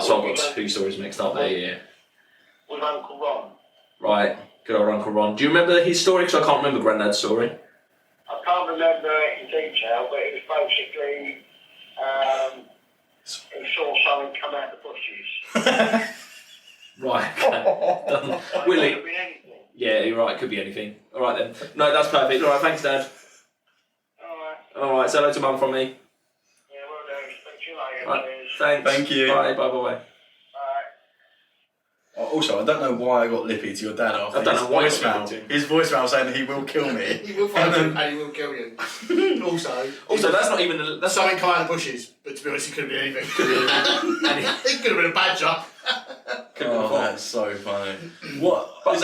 Speaker 3: So I've got two stories mixed up there, yeah.
Speaker 5: with Uncle Ron.
Speaker 3: Right. Good old Uncle Ron. Do you remember his story? Because I can't remember Grandad's story.
Speaker 5: I can't remember it in detail, but it was basically he saw something come out the bushes.
Speaker 3: Right. Okay.
Speaker 5: So
Speaker 3: Willie.
Speaker 5: it could be anything.
Speaker 3: Yeah, you're right. It could be anything. All right then. No, that's perfect. All right. Thanks, Dad.
Speaker 5: Alright,
Speaker 3: All right. Say hello to Mum from me.
Speaker 5: yeah, well done. Speak to you later.
Speaker 3: Right.
Speaker 5: Cheers.
Speaker 3: Thanks.
Speaker 1: Thank you.
Speaker 3: Bye. Bye. Bye. Bye.
Speaker 5: Alright.
Speaker 1: Also, I don't know why I got lippy to your dad after
Speaker 3: I don't
Speaker 1: his
Speaker 3: know why you got
Speaker 1: voicemail.
Speaker 3: lippy to him.
Speaker 1: His voicemail saying that he will kill me.
Speaker 2: He will find you and he will kill you.
Speaker 3: Also, that's not even the. That's
Speaker 2: something come out of the bushes, but to be honest, it could have been anything.
Speaker 3: And
Speaker 2: It could have been a badger.
Speaker 1: Oh, that's so funny. What?
Speaker 3: But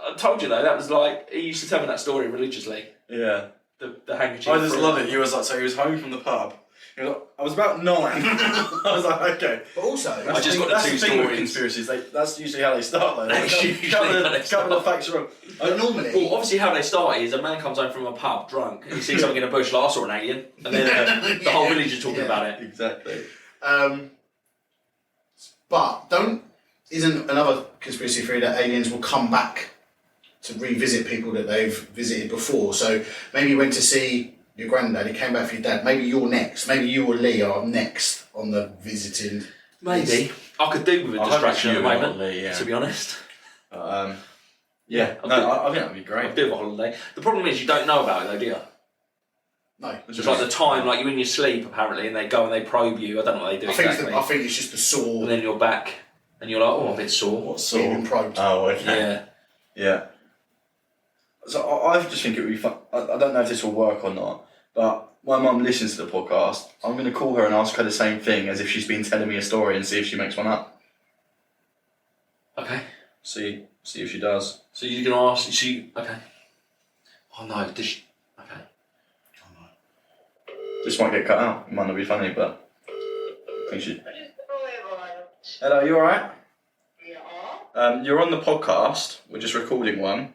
Speaker 3: I told you though, that was like he used to tell me that story religiously.
Speaker 1: Yeah.
Speaker 3: The handkerchief.
Speaker 1: I just love it. He was like, so he was home from the pub. He was like, I was about 9. I was like, okay.
Speaker 2: But also,
Speaker 3: I just got
Speaker 1: That's
Speaker 3: the
Speaker 1: the
Speaker 3: two
Speaker 1: thing with
Speaker 3: stories.
Speaker 1: conspiracies. That's usually how they start. Though.
Speaker 3: That's usually how they
Speaker 1: couple of facts are wrong.
Speaker 2: but normally,
Speaker 3: Well, obviously, how they start is a man comes home from a pub drunk and he sees something in a bush, like I saw an alien, and then the whole village is talking about it.
Speaker 1: Exactly.
Speaker 2: but isn't another conspiracy theory that aliens will come back to revisit people that they've visited before? So maybe you went to see your granddad, he came back for your dad. Maybe you're next. Maybe you or Lee are next on the visiting.
Speaker 3: Maybe. I could do with a
Speaker 1: I hope
Speaker 3: distraction at
Speaker 1: it's
Speaker 3: the
Speaker 1: you,
Speaker 3: moment,
Speaker 1: not Lee, yeah.
Speaker 3: to be honest.
Speaker 1: Yeah.
Speaker 3: I'll
Speaker 1: No,
Speaker 3: do-
Speaker 1: I think that'd be great.
Speaker 3: I'd do a holiday. The problem is you don't know about it though, do you?
Speaker 2: No.
Speaker 3: It's like the time, like you're in your sleep apparently, and they go and they probe you. I don't know what they do exactly.
Speaker 2: I think it's just the saw
Speaker 3: And then you're back, and you're like, oh, I'm a bit sore.
Speaker 1: What's
Speaker 2: being probed.
Speaker 1: Oh, okay.
Speaker 3: Yeah.
Speaker 1: Yeah. So I just think it would be fun. I don't know if this will work or not, but my mum listens to the podcast. I'm going to call her and ask her the same thing as if she's been telling me a story and see if she makes one up.
Speaker 3: Okay.
Speaker 1: See if she does.
Speaker 3: So you're gonna ask? Okay. Oh no. Does she? Okay.
Speaker 1: This might get cut out. It might not be funny, but I think she. Hello, you alright?
Speaker 5: Yeah.
Speaker 1: You're on the podcast. We're just recording one.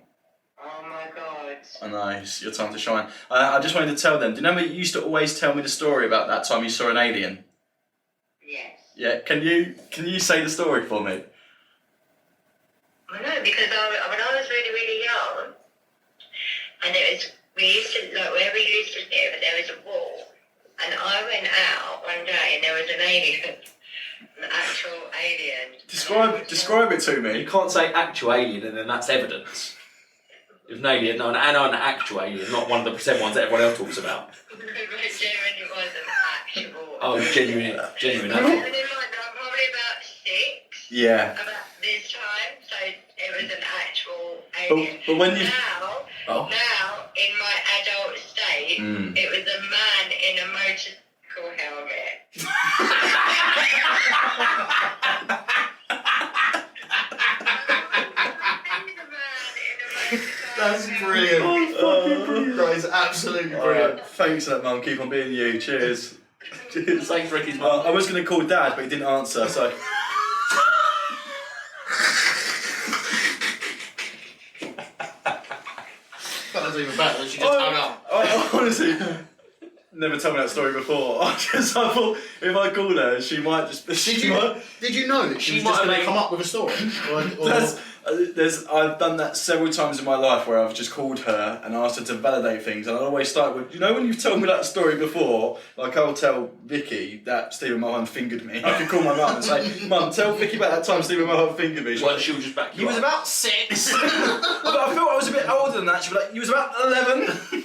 Speaker 5: Oh my god.
Speaker 1: I know, it's your time to shine. I just wanted to tell them. Do you remember you used to always tell me the story about that time you saw an alien?
Speaker 5: Yes.
Speaker 1: Yeah. Can you say the story for me?
Speaker 5: I know, because when I was really, really young, and we used to, like, where we used to live, there was a wall, and I went out one day and there was an alien, an actual alien.
Speaker 1: Describe it to
Speaker 3: You
Speaker 1: me.
Speaker 3: can't say actual alien and then that's evidence. It was an alien, no, an actual alien, not one of the pretend ones that everyone else talks about.
Speaker 5: It genuinely was an actual.
Speaker 3: Oh, genuine.
Speaker 5: And in mind, I'm probably about 6.
Speaker 1: Yeah.
Speaker 5: About this time, so it was an actual alien.
Speaker 1: But when you
Speaker 5: Now, in my adult state, it was a man in a motorcycle helmet.
Speaker 2: That's brilliant. That is absolutely brilliant.
Speaker 1: Thanks for that, Mum. Keep on being you. Cheers. Cheers.
Speaker 3: Thanks, Ricky's mum.
Speaker 1: I was going to call Dad, but he didn't answer. So.
Speaker 2: That was even better. She just hung up.
Speaker 1: I honestly never told me that story before. I thought if I called her, she might just.
Speaker 2: Did you know that she was
Speaker 3: might
Speaker 2: just
Speaker 3: have
Speaker 2: going to
Speaker 3: made-
Speaker 2: come up with a story?
Speaker 1: I've done that several times in my life where I've just called her and asked her to validate things, and I always start with, when you've told me that story before, like I'll tell Vicky that Stephen Mulholland fingered me. I could call my mum and say, Mum, tell Vicky about that time Stephen Mulholland fingered me.
Speaker 3: Well, she'll just back
Speaker 1: He
Speaker 3: you
Speaker 1: was
Speaker 3: up.
Speaker 1: about 6. But I felt I was a bit older than that. She'd be like, you was about 11.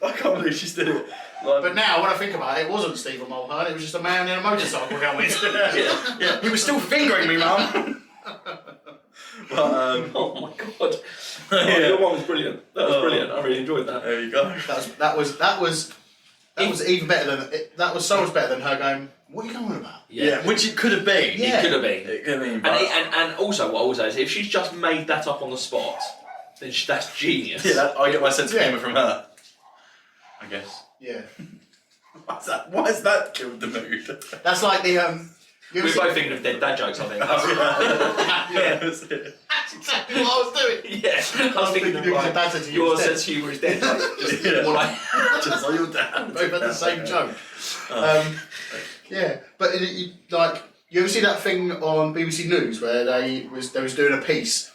Speaker 1: I can't believe she did it. Like,
Speaker 2: But now, when I think about it, it wasn't Stephen Mulholland. It was just a man in a motorcycle helmet.
Speaker 1: yeah, he was still fingering me, Mum. But,
Speaker 3: Oh my god. Oh, your mum was brilliant. That was brilliant. I really enjoyed that.
Speaker 1: there you go.
Speaker 2: That was even better than that was so much better than her going, what are you going on about?
Speaker 1: Yeah, which it could have been.
Speaker 2: Yeah.
Speaker 3: It could have been.
Speaker 1: It could have been.
Speaker 3: And,
Speaker 1: But,
Speaker 3: and also, what I will say is, if she's just made that up on the spot, then that's genius.
Speaker 1: yeah, I get my sense of
Speaker 2: Yeah.
Speaker 1: humour from her. I guess.
Speaker 2: Yeah.
Speaker 1: Why has that killed the mood?
Speaker 2: That's like the you ever
Speaker 3: We're
Speaker 2: seen-
Speaker 3: both thinking of dead dad jokes, I think.
Speaker 1: Yeah, that's it.
Speaker 2: That's exactly what I was doing.
Speaker 3: Yeah, I was thinking of
Speaker 2: your
Speaker 3: like,
Speaker 2: dad said to you
Speaker 3: your
Speaker 2: was dead.
Speaker 3: sense of humour is dead. Like, just
Speaker 1: Yeah.
Speaker 3: more like,
Speaker 1: Just like your dad.
Speaker 2: Both had the same joke. Yeah, but you ever see that thing on BBC News where they was doing a piece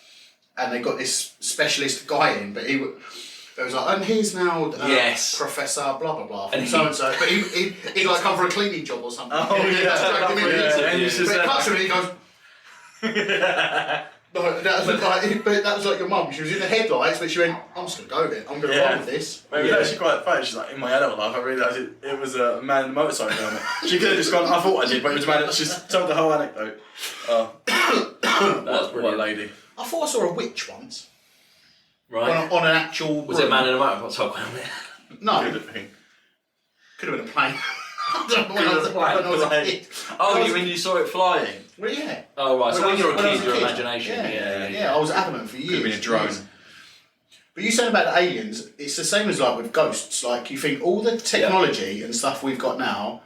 Speaker 2: and they got this specialist guy in, but it was like, and he's now
Speaker 3: Yes.
Speaker 2: Professor blah blah blah from
Speaker 3: And
Speaker 2: so and so, but he like come for a cleaning job or something.
Speaker 1: Oh, yeah.
Speaker 2: Like,
Speaker 1: Yeah, and you
Speaker 2: but
Speaker 1: just
Speaker 2: it
Speaker 1: said
Speaker 2: cuts to him and he goes. But that was like your mum. She was in the headlights, but she went, "I'm just gonna go with it. I'm gonna
Speaker 1: Yeah.
Speaker 2: run with this."
Speaker 1: It was actually quite funny. She's like, in my adult life, I realised it was a man in a motorcycle helmet. She could have just gone, I thought I did, but it was a man. She's told the whole anecdote.
Speaker 3: that's
Speaker 1: What a
Speaker 3: brilliant.
Speaker 1: lady.
Speaker 2: I thought I saw a witch once
Speaker 3: Right.
Speaker 2: on an actual.
Speaker 3: Was it a man in a motorcycle helmet?
Speaker 2: No,
Speaker 1: Could have been.
Speaker 2: could have been a plane. I don't know when
Speaker 3: Could have
Speaker 2: I
Speaker 3: been a
Speaker 2: was a
Speaker 1: plane.
Speaker 2: kid.
Speaker 1: Oh, you mean you saw it flying?
Speaker 2: Well, yeah.
Speaker 3: Oh, right. So when you're a
Speaker 2: When I was
Speaker 3: kid, your imagination.
Speaker 2: Yeah, I was adamant for years.
Speaker 1: Could have been a drone.
Speaker 2: years. But you said about the aliens, it's the same as like with ghosts. Like you think all the technology and stuff we've got now,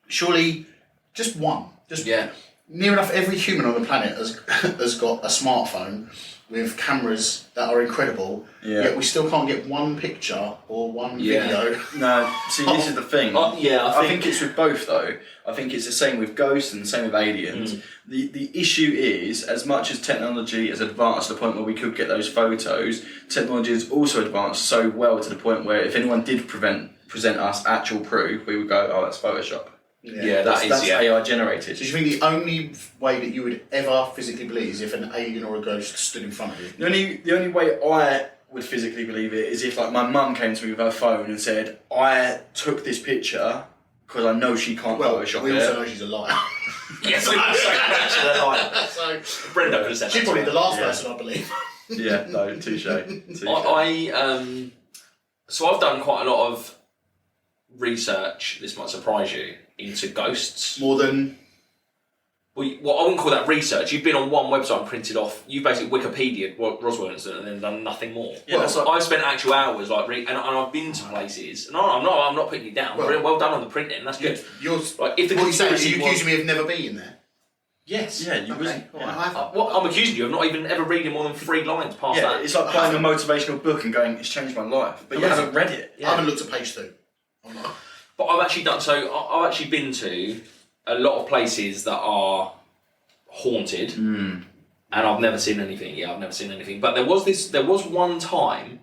Speaker 2: surely just near enough every human on the planet has got a smartphone with cameras that are incredible.
Speaker 1: Yeah.
Speaker 2: Yet we still can't get one picture or one video.
Speaker 1: No, see, this is the thing.
Speaker 3: I
Speaker 1: think it's with both though. I think it's the same with ghosts and the same with aliens. The issue is, as much as technology has advanced to the point where we could get those photos, technology has also advanced so well to the point where if anyone did present us actual proof, we would go, oh, that's Photoshop.
Speaker 3: Yeah,
Speaker 1: that's AI generated.
Speaker 2: So do you think the only way that you would ever physically believe is if an alien or a ghost stood in front of you?
Speaker 1: The only way I would physically believe it is if like my mum came to me with her phone and said, I took this picture because I know she can't Photoshop
Speaker 2: we
Speaker 1: it.
Speaker 2: also know she's a liar.
Speaker 3: Yes,
Speaker 2: So
Speaker 3: Brenda could have said
Speaker 2: she's
Speaker 3: that.
Speaker 2: probably the last person I believe.
Speaker 1: Yeah, no, touche.
Speaker 3: So I've done quite a lot of research, this might surprise you, into ghosts.
Speaker 2: More than...
Speaker 3: Well, I wouldn't call that research. You've been on one website and printed off, you basically Wikipedia'd what Roswell incident and then done nothing more.
Speaker 1: Yeah, that's like,
Speaker 3: I've spent actual hours and I've been to places. No, I'm not putting you down. Well done on the printing. That's good.
Speaker 2: You're,
Speaker 3: like, if the
Speaker 2: what you saying? Are
Speaker 3: conspiracy
Speaker 2: you accusing me of never being there?
Speaker 3: Yes.
Speaker 1: Yeah, you
Speaker 2: Okay.
Speaker 3: What I'm accusing you of not even ever reading more than 3 lines past that.
Speaker 1: It's like buying a motivational book and going, it's changed my life. But you haven't read it.
Speaker 2: I haven't looked at page 2. I'm not.
Speaker 3: But I've actually been to a lot of places that are haunted, and I've never seen anything. Yeah, I've never seen anything. But there was one time.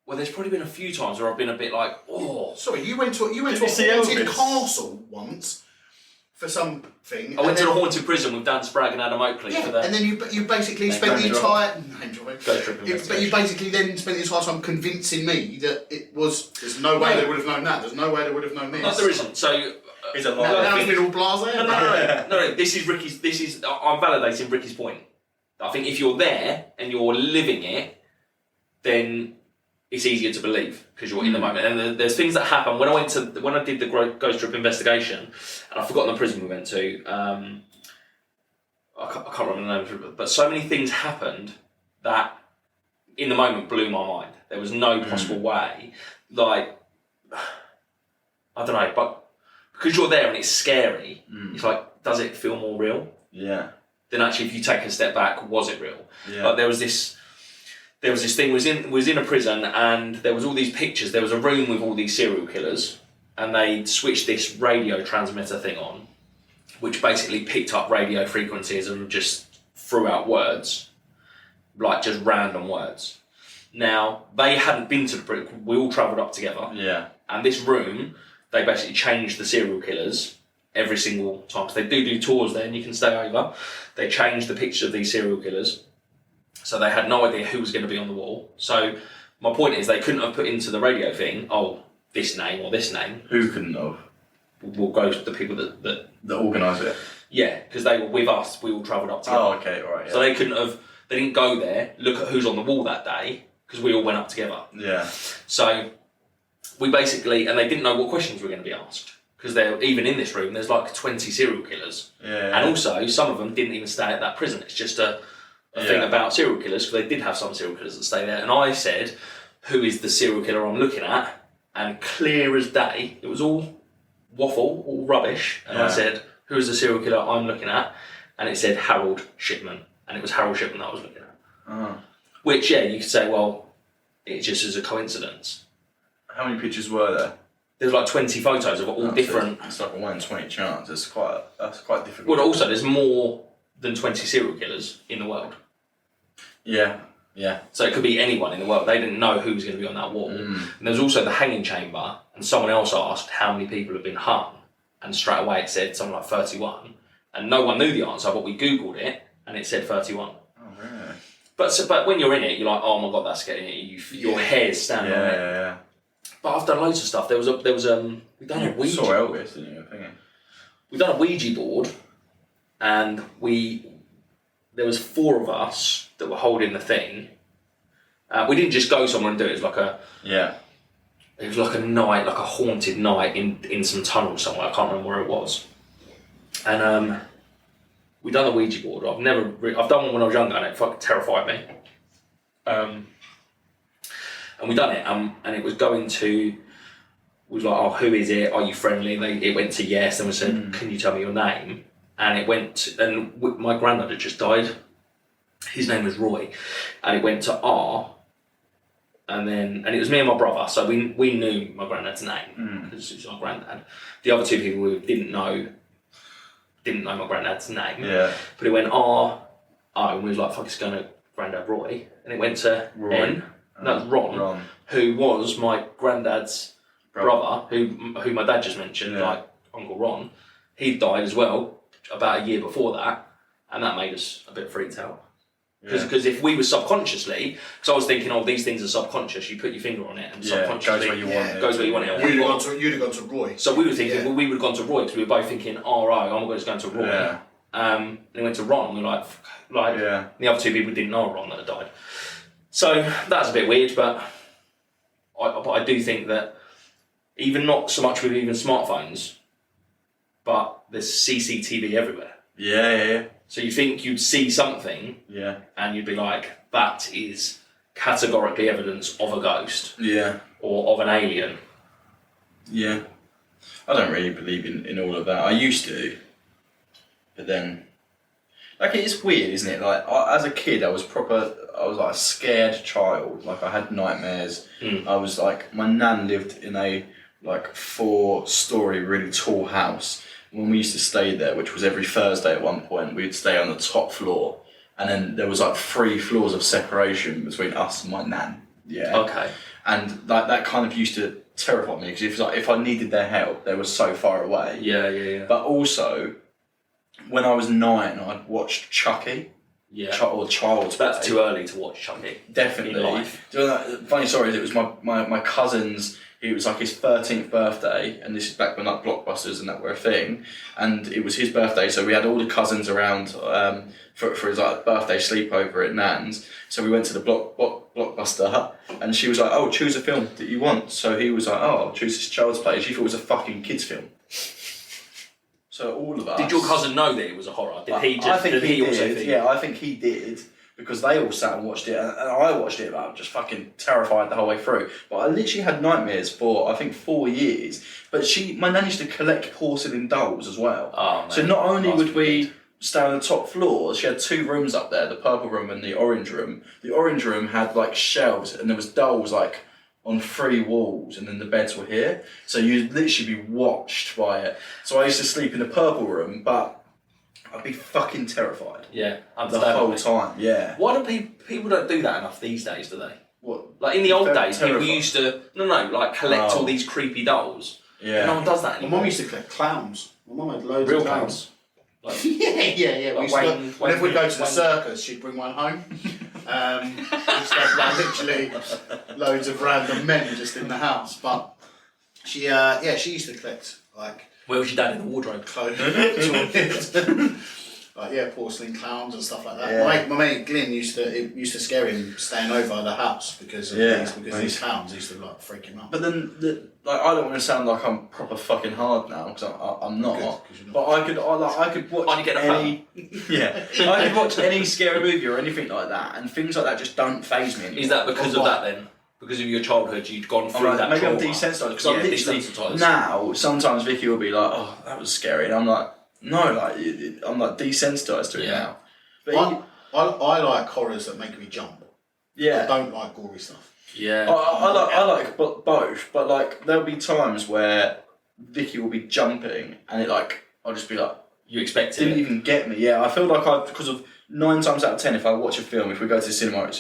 Speaker 3: Well, there's probably been a few times where I've been a bit like, oh.
Speaker 2: Sorry, you went to a haunted castle once for something.
Speaker 3: I went to the haunted prison with Dan Spragg and Adam Oakley for the.
Speaker 2: And then you basically spent the entire. But you basically then spent the entire time convincing me that it was. There's no way they would have known that. There's no way they would have known this.
Speaker 3: No, there isn't. So.
Speaker 1: It's a
Speaker 2: Now it's been all blasé.
Speaker 3: No. This is Ricky's. I'm validating Ricky's point. I think if you're there and you're living it, then it's easier to believe because you're in the moment. And there's things that happen. When I did the ghost trip investigation, and I've forgotten the prison we went to. I can't remember the name, but so many things happened that in the moment blew my mind. There was no possible way. Like, I don't know, but because you're there and it's scary, it's like, does it feel more real?
Speaker 1: Yeah.
Speaker 3: Then actually, if you take a step back, was it real?
Speaker 1: Yeah.
Speaker 3: Like there was this thing was in a prison, and there was all these pictures. There was a room with all these serial killers, and they switched this radio transmitter thing on, which basically picked up radio frequencies and just threw out words, like just random words. Now they hadn't been to the prison. We all travelled up together.
Speaker 1: Yeah.
Speaker 3: And this room, they basically changed the serial killers every single time. So they do tours there and you can stay over. They changed the pictures of these serial killers. So they had no idea who was going to be on the wall. So my point is they couldn't have put into the radio thing, oh, this name or this name.
Speaker 1: Who couldn't have?
Speaker 3: We'll go to the people that
Speaker 1: organise it.
Speaker 3: Yeah, because they were with us. We all travelled up together.
Speaker 1: Oh, okay, all right. Yeah.
Speaker 3: So they didn't go there, look at who's on the wall that day, because we all went up together.
Speaker 1: Yeah.
Speaker 3: So we basically, and they didn't know what questions were going to be asked. Because they're even in this room, there's like 20 serial killers.
Speaker 1: Yeah.
Speaker 3: And also, some of them didn't even stay at that prison. It's just a thing about serial killers, because they did have some serial killers that stay there. And I said, who is the serial killer I'm looking at? And clear as day, it was all waffle, all rubbish. And I said, who is the serial killer I'm looking at? And it said Harold Shipman. And it was Harold Shipman that I was looking at.
Speaker 1: Oh.
Speaker 3: Which, yeah, you could say, well, it just is a coincidence.
Speaker 1: How many pictures were there?
Speaker 3: There's like 20 photos of all different.
Speaker 1: It's like a 1 in 20 chance. That's quite difficult.
Speaker 3: Well, also, there's more than 20 serial killers in the world.
Speaker 1: Yeah, yeah.
Speaker 3: So it could be anyone in the world. They didn't know who was going to be on that wall. And there's also the hanging chamber, and someone else asked how many people have been hung, and straight away it said something like 31. And no one knew the answer, but we Googled it, and it said 31.
Speaker 1: Oh, really?
Speaker 3: But when you're in it, you're like, oh my god, that's getting it. Your hair's standing on it.
Speaker 1: Yeah.
Speaker 3: But I've done loads of stuff. We've done a Ouija.
Speaker 1: Saw Elvis, didn't you?
Speaker 3: We've done a Ouija board, and there was 4 of us that were holding the thing. We didn't just go somewhere and do it. It was like a night, like a haunted night in some tunnel somewhere. I can't remember where it was. And we done the Ouija board. I've done one when I was younger, and it fucking terrified me. And we done it, and it was going to. We was like, oh, who is it? Are you friendly? And it went to yes, and we said, can you tell me your name? And it went, my granddad had just died. His name was Roy, and it went to R. And it was me and my brother, so we knew my granddad's name because it was my granddad. The other two people we didn't know my granddad's name.
Speaker 1: Yeah.
Speaker 3: But it went R, and we was like, fuck, it's going to Granddad Roy. And it went to
Speaker 1: Roy.
Speaker 3: N. No, it was Ron, who was my granddad's brother, who my dad just mentioned, like Uncle Ron. He died as well about a year before that, and that made us a bit freaked out. Because if we were subconsciously, because I was thinking, oh, these things are subconscious, you put your finger on it and subconsciously
Speaker 1: goes where you want it.
Speaker 2: You'd have gone to Roy.
Speaker 3: So we were thinking, well, we would have gone to Roy because we were both thinking, oh, right, oh my god, it's going to Roy.
Speaker 1: Yeah.
Speaker 3: And it went to Ron, and we were like the other two people didn't know Ron that had died. So that's a bit weird, but I do think that even not so much with even smartphones, but there's CCTV everywhere.
Speaker 1: Yeah.
Speaker 3: So you think you'd see something, and you'd be like, that is categorically evidence of a ghost, or of an alien.
Speaker 1: Yeah. I don't really believe in all of that. I used to, but then, like, it's weird, isn't it? Like, as a kid, I was like a scared child. Like, I had nightmares. I was like, my nan lived in a 4-story really tall house. When we used to stay there, which was every Thursday at one point, we'd stay on the top floor, and then there was 3 floors of separation between us and my nan. Yeah.
Speaker 3: Okay.
Speaker 1: And that kind of used to terrify me because if I needed their help, they were so far away.
Speaker 3: Yeah.
Speaker 1: But also, when I was 9, I'd watched Chucky.
Speaker 3: Yeah.
Speaker 1: Or Child's Play.
Speaker 3: That's too early to watch Chucky.
Speaker 1: Definitely.
Speaker 3: In life.
Speaker 1: Do you know that? Funny story is it was my cousin's. It was his 13th birthday, and this is back when Blockbusters and that were a thing, and it was his birthday, so we had all the cousins around for his birthday sleepover at Nan's. So we went to the Blockbuster, and she was like, "Oh, choose a film that you want." So he was like, "Oh, I'll choose this Child's Play." She thought it was a fucking kids film. So all of us.
Speaker 3: Did your cousin know that it was a horror? Did he just?
Speaker 1: I think he
Speaker 3: also
Speaker 1: did.
Speaker 3: think?
Speaker 1: Yeah, I think he did. Because they all sat and watched it, and I watched it, but I was just fucking terrified the whole way through. But I literally had nightmares for, I think, 4 years. But my nan used to collect porcelain dolls as well.
Speaker 3: Oh, man.
Speaker 1: So not only would we stay on the top floor, she had 2 rooms up there, the purple room and the orange room. The orange room had shelves, and there was dolls on 3 walls, and then the beds were here. So you'd literally be watched by it. So I used to sleep in the purple room, but I'd be fucking terrified.
Speaker 3: Yeah,
Speaker 1: the whole time. Yeah.
Speaker 3: Why don't people don't do that enough these days? Do they?
Speaker 1: What?
Speaker 3: Like in the old days,
Speaker 1: terrified.
Speaker 3: people used to collect all these creepy dolls.
Speaker 1: Yeah.
Speaker 3: No one does that
Speaker 2: My
Speaker 3: anymore.
Speaker 2: mum used to collect clowns. My mum had loads
Speaker 3: Real
Speaker 2: of clowns.
Speaker 3: clowns.
Speaker 2: Yeah. Whenever we'd go to the circus, she'd bring one home. Just have literally loads of random men just in the house. But she used to collect
Speaker 3: Where was your dad in the wardrobe?
Speaker 2: clothes, porcelain clowns and stuff like that.
Speaker 1: Yeah.
Speaker 2: My mate Glyn used to scare him staying over the house because these clowns used to freak him out.
Speaker 1: But then, I don't want to sound like I'm proper fucking hard now because I'm not.
Speaker 2: Good, 'cause you're not.
Speaker 1: But I could watch
Speaker 3: Why don't you get a
Speaker 1: any. I could watch any scary movie or anything like that, and things like that just don't faze me anymore.
Speaker 3: Is that because of that then? Because of your childhood, you'd gone through that
Speaker 1: maybe
Speaker 3: trauma?
Speaker 1: I'm desensitised because I'm literally
Speaker 3: desensitised.
Speaker 1: now. Sometimes Vicky will be like, "Oh, that was scary," and I'm like, "No, I'm desensitised to it now." But
Speaker 2: I like horrors that make me jump.
Speaker 1: yeah,
Speaker 2: I don't like gory stuff.
Speaker 3: Yeah.
Speaker 1: I like both, but there'll be times where Vicky will be jumping and I'll just be like,
Speaker 3: You expected
Speaker 1: didn't
Speaker 3: it.
Speaker 1: even get me. Yeah, I feel like because of 9 times out of 10, if I watch a film, if we go to the cinema,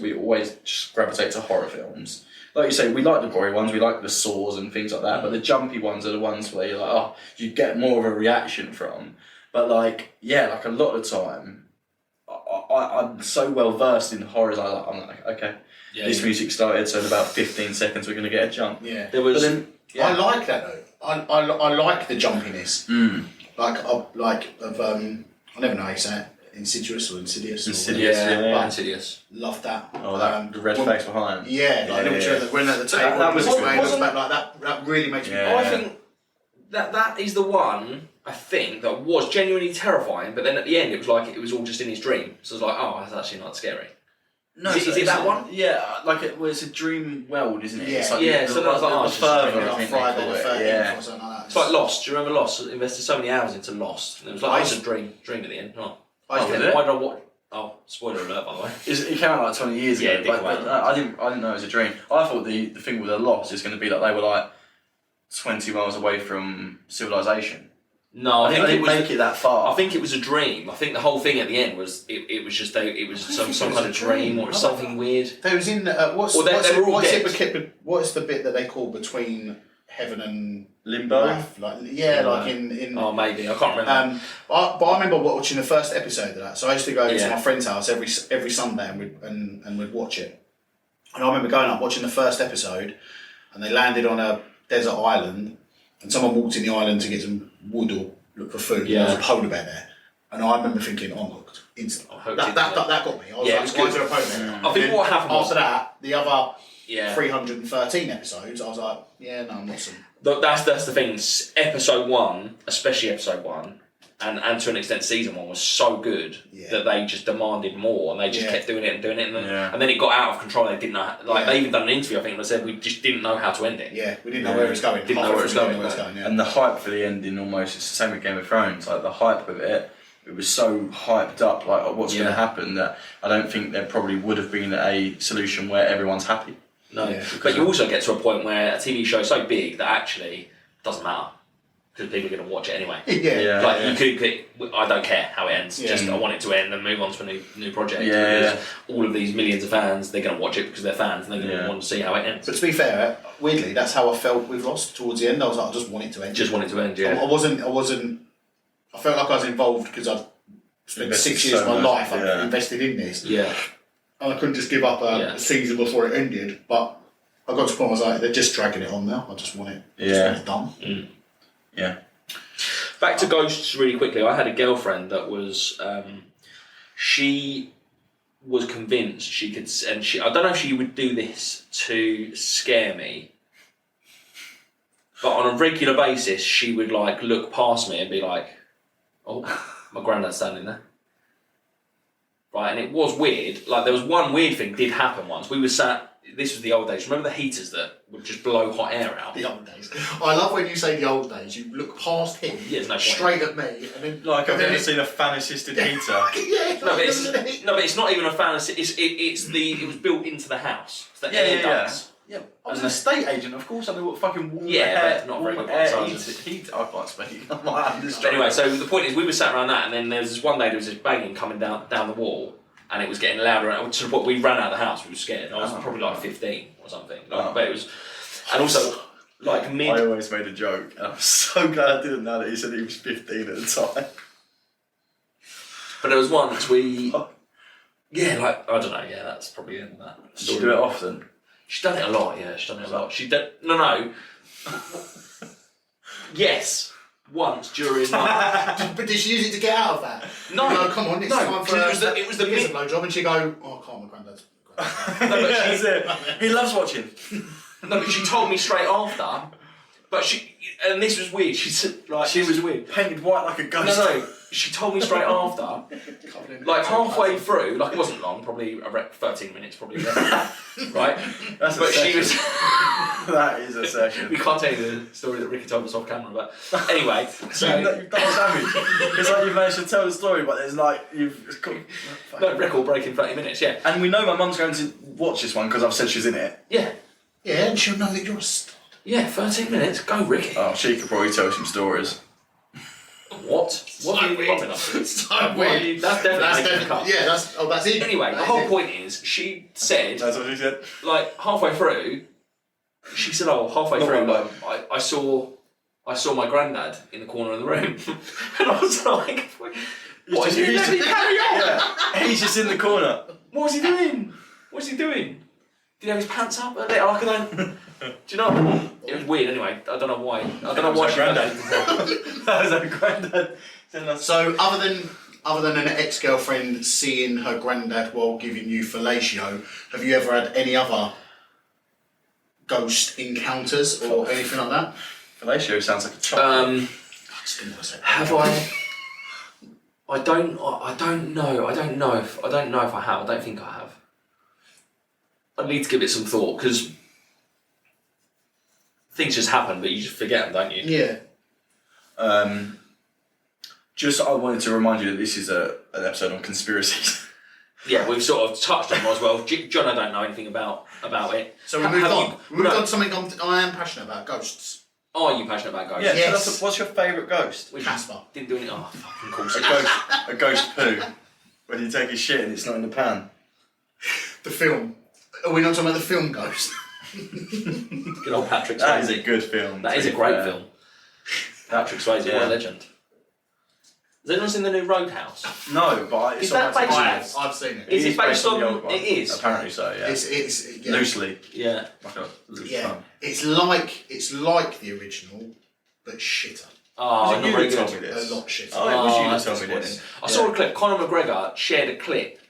Speaker 1: we always just gravitate to horror films. Like you say, we like the gory ones, we like the saws and things like that, but the jumpy ones are the ones where you're like, oh, you get more of a reaction from. But a lot of the time, I'm so well versed in horrors. I'm like, okay, this music started, so in about 15 seconds we're gonna get a jump.
Speaker 2: Yeah,
Speaker 3: There was.
Speaker 1: But then,
Speaker 2: I like that though. I like the jumpiness. I never know how you say it. Insidious or Insidious.
Speaker 1: Insidious,
Speaker 3: Yeah, Insidious.
Speaker 2: Love that.
Speaker 1: Oh, the red face behind.
Speaker 2: Yeah, when at the table,
Speaker 1: that was
Speaker 2: that really makes me.
Speaker 1: Yeah.
Speaker 3: I think that is the one. I think that was genuinely terrifying, but then at the end it was all just in his dream. So I was like, oh, that's actually not scary.
Speaker 1: No,
Speaker 3: is it that one?
Speaker 1: Yeah, like it's a dream world, isn't it?
Speaker 2: Yeah.
Speaker 1: It's like
Speaker 3: Yeah,
Speaker 1: the,
Speaker 3: so that's like, oh, it's just a
Speaker 1: further,
Speaker 3: dream
Speaker 1: I
Speaker 2: On
Speaker 1: think
Speaker 2: Friday
Speaker 1: they
Speaker 2: the
Speaker 1: call
Speaker 2: 13th
Speaker 1: it. Yeah.
Speaker 2: or something like that.
Speaker 3: It's like Lost. Do you remember Lost? Invested so many hours into Lost. And it was like, oh, it's a dream at the end. Oh,
Speaker 2: I
Speaker 1: did
Speaker 2: did
Speaker 1: it?
Speaker 3: why did I watch? Oh, spoiler alert, by the way.
Speaker 1: It came out like 20 years
Speaker 3: Yeah,
Speaker 1: ago.
Speaker 3: it did
Speaker 1: But
Speaker 3: come out.
Speaker 1: I didn't know it was a dream. I thought the thing with the Lost is going to be that they were like 20 miles away from civilization.
Speaker 3: No, I think it
Speaker 1: didn't
Speaker 3: was.
Speaker 1: make it that far.
Speaker 3: I think it was a dream. I think the whole thing at the end was it was just it was some kind of dream or something weird.
Speaker 2: There was in what's
Speaker 3: Well, they were all dead.
Speaker 2: what's the bit that they call between heaven and
Speaker 1: Limbo.
Speaker 2: life? Like like in
Speaker 3: Oh, maybe I can't remember.
Speaker 2: but I remember watching the first episode of that. So I used to go to
Speaker 3: Yeah.
Speaker 2: my friend's house every Sunday and we'd watch it. And I remember going up watching the first episode, and they landed on a desert island, and someone walked in the island to get some wood or look for food.
Speaker 3: Yeah.
Speaker 2: And there was a polar bear there, and I remember thinking, "Oh, I'm hooked instantly."
Speaker 3: I'm hooked
Speaker 2: That
Speaker 3: instantly.
Speaker 2: got me. I was
Speaker 3: Yeah, it
Speaker 2: like,
Speaker 3: was
Speaker 2: "Why
Speaker 3: good.
Speaker 2: is there a polar bear?"
Speaker 3: I
Speaker 2: And
Speaker 3: think
Speaker 2: then
Speaker 3: what happened was
Speaker 2: after that, the other
Speaker 3: yeah.
Speaker 2: 313 episodes, I was like, "Yeah, no, I'm not some."
Speaker 3: That's the thing. Episode 1, especially episode 1, and to an extent season 1 was so good
Speaker 2: Yeah.
Speaker 3: that they just demanded more, and they just
Speaker 2: Yeah.
Speaker 3: kept doing it, and then,
Speaker 1: Yeah.
Speaker 3: and then it got out of control. They didn't know.
Speaker 2: Yeah.
Speaker 3: They even done an interview. I think they said we just didn't know how to end it.
Speaker 2: Yeah, we didn't know where it was going.
Speaker 3: Didn't know
Speaker 2: Halfway
Speaker 3: where it was
Speaker 2: through, we
Speaker 3: going,
Speaker 2: didn't know where it was going. Yeah.
Speaker 1: And the hype for the ending almost, it's the same with Game of Thrones. Like the hype of it was so hyped up, like what's going to happen, that I don't think there probably would have been a solution where everyone's happy.
Speaker 3: No,
Speaker 2: Yeah.
Speaker 3: but you also get to a point where a TV show is so big that actually it doesn't matter because people are going to watch it anyway.
Speaker 2: Yeah.
Speaker 3: Like you could click, I don't care how it ends.
Speaker 2: Yeah.
Speaker 3: Just I want it to end and move on to a new project.
Speaker 1: Yeah.
Speaker 3: Because all of these millions of fans, they're going to watch it because they're fans and they're going to want to see how it ends.
Speaker 2: But to be fair, weirdly, that's how I felt with Lost towards the end. I was like, I just want it to end.
Speaker 3: Just want it to end. Yeah.
Speaker 2: I wasn't. I felt like I was involved because I'd spent
Speaker 1: Invested
Speaker 2: 6 years
Speaker 1: so
Speaker 2: of my
Speaker 1: much,
Speaker 2: life I'd
Speaker 1: yeah.
Speaker 2: invested in this,
Speaker 3: Yeah.
Speaker 2: and I couldn't just give up a season before it ended. But I got to the point where I was like, they're just dragging it on now. I just want it. I just want it done.
Speaker 1: Yeah.
Speaker 3: Back to Ghosts really quickly. I had a girlfriend that was, she was convinced she could, and I don't know if she would do this to scare me, but on a regular basis, she would like look past me and be like, "Oh, my granddad's standing there." Right, and it was weird. Like there was one weird thing did happen once. We were sat. This was the old days. Remember the heaters that would just blow hot air out?
Speaker 2: The old days. I love when you say the old days. You look past him,
Speaker 3: Yeah, there's no point.
Speaker 2: straight at me, and then
Speaker 1: Like I've
Speaker 2: and then
Speaker 1: never
Speaker 2: it-
Speaker 1: seen a fan-assisted heater.
Speaker 2: Yeah,
Speaker 3: No, but
Speaker 2: it's,
Speaker 3: it's not even a fantasy. It was built into the house. It's the air ducts.
Speaker 1: Yeah, I was an estate agent, of course I knew what fucking warm
Speaker 3: Yeah,
Speaker 1: air,
Speaker 3: but not very
Speaker 1: warm
Speaker 3: good
Speaker 1: air
Speaker 3: ones,
Speaker 1: heat. I can't speak. I'm like, I'm just
Speaker 3: But anyway, so the point is, we were sat around that, and then there was this one day there was this banging coming down the wall, and it was getting louder. And to what we ran out of the house, we were scared. I was probably like 15 or something. But it was, and also like
Speaker 1: I always made a joke, and I'm so glad I didn't know that he said he was 15 at the time.
Speaker 3: But there was once yeah, like I don't know. Yeah, that's probably in that.
Speaker 1: Did you do it often?
Speaker 3: She's done it a lot. Yeah, she's done it a lot. No. Yes, once during.
Speaker 2: but did she use it to get out of that?
Speaker 3: No,
Speaker 2: Come on, it's
Speaker 3: no,
Speaker 2: time for
Speaker 3: it was the
Speaker 2: here's a blowjob, and she go, "Oh, I can't, my granddad's."
Speaker 3: No, but
Speaker 1: That's it. He loves watching.
Speaker 3: No, but she told me straight after. But and this was weird. She said, like,
Speaker 1: She was weird. Painted white like a ghost.
Speaker 3: No. She told me straight after. Like halfway through, like it wasn't long, probably 13 minutes, probably. Right.
Speaker 1: That's
Speaker 3: But
Speaker 1: a
Speaker 3: she
Speaker 1: session.
Speaker 3: was.
Speaker 1: That is a session.
Speaker 3: We can't tell you the story that Ricky told us off camera, but anyway. So
Speaker 1: You've done damage. It's like you've managed to tell the story, but there's like it's got,
Speaker 3: no, record breaking 30 minutes. Yeah.
Speaker 1: And we know my mum's going to watch this one because I've said she's in it.
Speaker 3: Yeah.
Speaker 2: Yeah, and she'll know that you're a stud.
Speaker 3: Yeah. 13 minutes. Go, Ricky.
Speaker 1: Oh, she could probably tell some stories.
Speaker 3: What? What are you
Speaker 2: weird.
Speaker 3: laughing at?
Speaker 2: So
Speaker 3: What are
Speaker 2: weird.
Speaker 3: you- That's definitely making a cut.
Speaker 2: Yeah, that's it.
Speaker 3: Anyway, the
Speaker 2: That
Speaker 3: whole
Speaker 2: is it.
Speaker 3: point is, she said,
Speaker 1: That's what she said.
Speaker 3: like halfway through, she said, "Oh, halfway
Speaker 1: Not
Speaker 3: through,
Speaker 1: one
Speaker 3: like, I saw my granddad in the corner of the room," and I was like, "What is he doing? Carry on!
Speaker 1: Yeah, he's just in the corner.
Speaker 3: What was he doing? What's he doing? Did he have his pants up a bit? Like, do you know? It was weird. Anyway, I don't know why. I don't know why she done
Speaker 1: granddad.
Speaker 3: that.
Speaker 1: That was her granddad.
Speaker 2: So other than an ex-girlfriend seeing her granddad while giving you fellatio, have you ever had any other ghost encounters or anything like that?
Speaker 1: Fellatio sounds like a chocolate.
Speaker 2: I just didn't want to say that.
Speaker 3: Have I? I don't know if I have. I don't think I have. I need to give it some thought because things just happen, but you just forget them, don't you?
Speaker 2: Yeah.
Speaker 1: Just I wanted to remind you that this is an episode on conspiracies.
Speaker 3: Yeah, we've sort of touched on them as well. John, I don't know anything about it.
Speaker 2: So we moved on. We moved on to something I am passionate about, ghosts.
Speaker 3: Are you passionate about ghosts?
Speaker 1: Yeah,
Speaker 2: Yes.
Speaker 1: so what's your favourite ghost?
Speaker 2: Casper.
Speaker 3: Didn't do anything. Oh, fucking course.
Speaker 1: A ghost poo. When you take a shit and it's not in the pan.
Speaker 2: The film. Are we not talking about the film Ghost?
Speaker 3: Good old Patrick Swayze.
Speaker 1: That is a good film.
Speaker 3: That is a great film. Patrick Swayze, what a legend. Has anyone seen the new Roadhouse?
Speaker 1: No, but it's
Speaker 3: Is that
Speaker 1: on my
Speaker 3: based-
Speaker 1: to-do list.
Speaker 2: I've seen it.
Speaker 3: Is it based on?
Speaker 1: the old one.
Speaker 3: It is.
Speaker 1: Apparently so, yeah.
Speaker 2: It's yeah.
Speaker 1: Loosely.
Speaker 3: Yeah.
Speaker 1: Like a loose
Speaker 2: Yeah.
Speaker 1: tongue.
Speaker 2: It's like the original, but shitter.
Speaker 3: Oh,
Speaker 1: Was it
Speaker 3: not
Speaker 1: you
Speaker 3: very
Speaker 1: that
Speaker 3: good.
Speaker 1: told me this?
Speaker 2: A lot shitter.
Speaker 1: Oh, it was you that
Speaker 3: that's
Speaker 1: told me this.
Speaker 3: disappointing. I saw a clip. Conor McGregor shared a clip,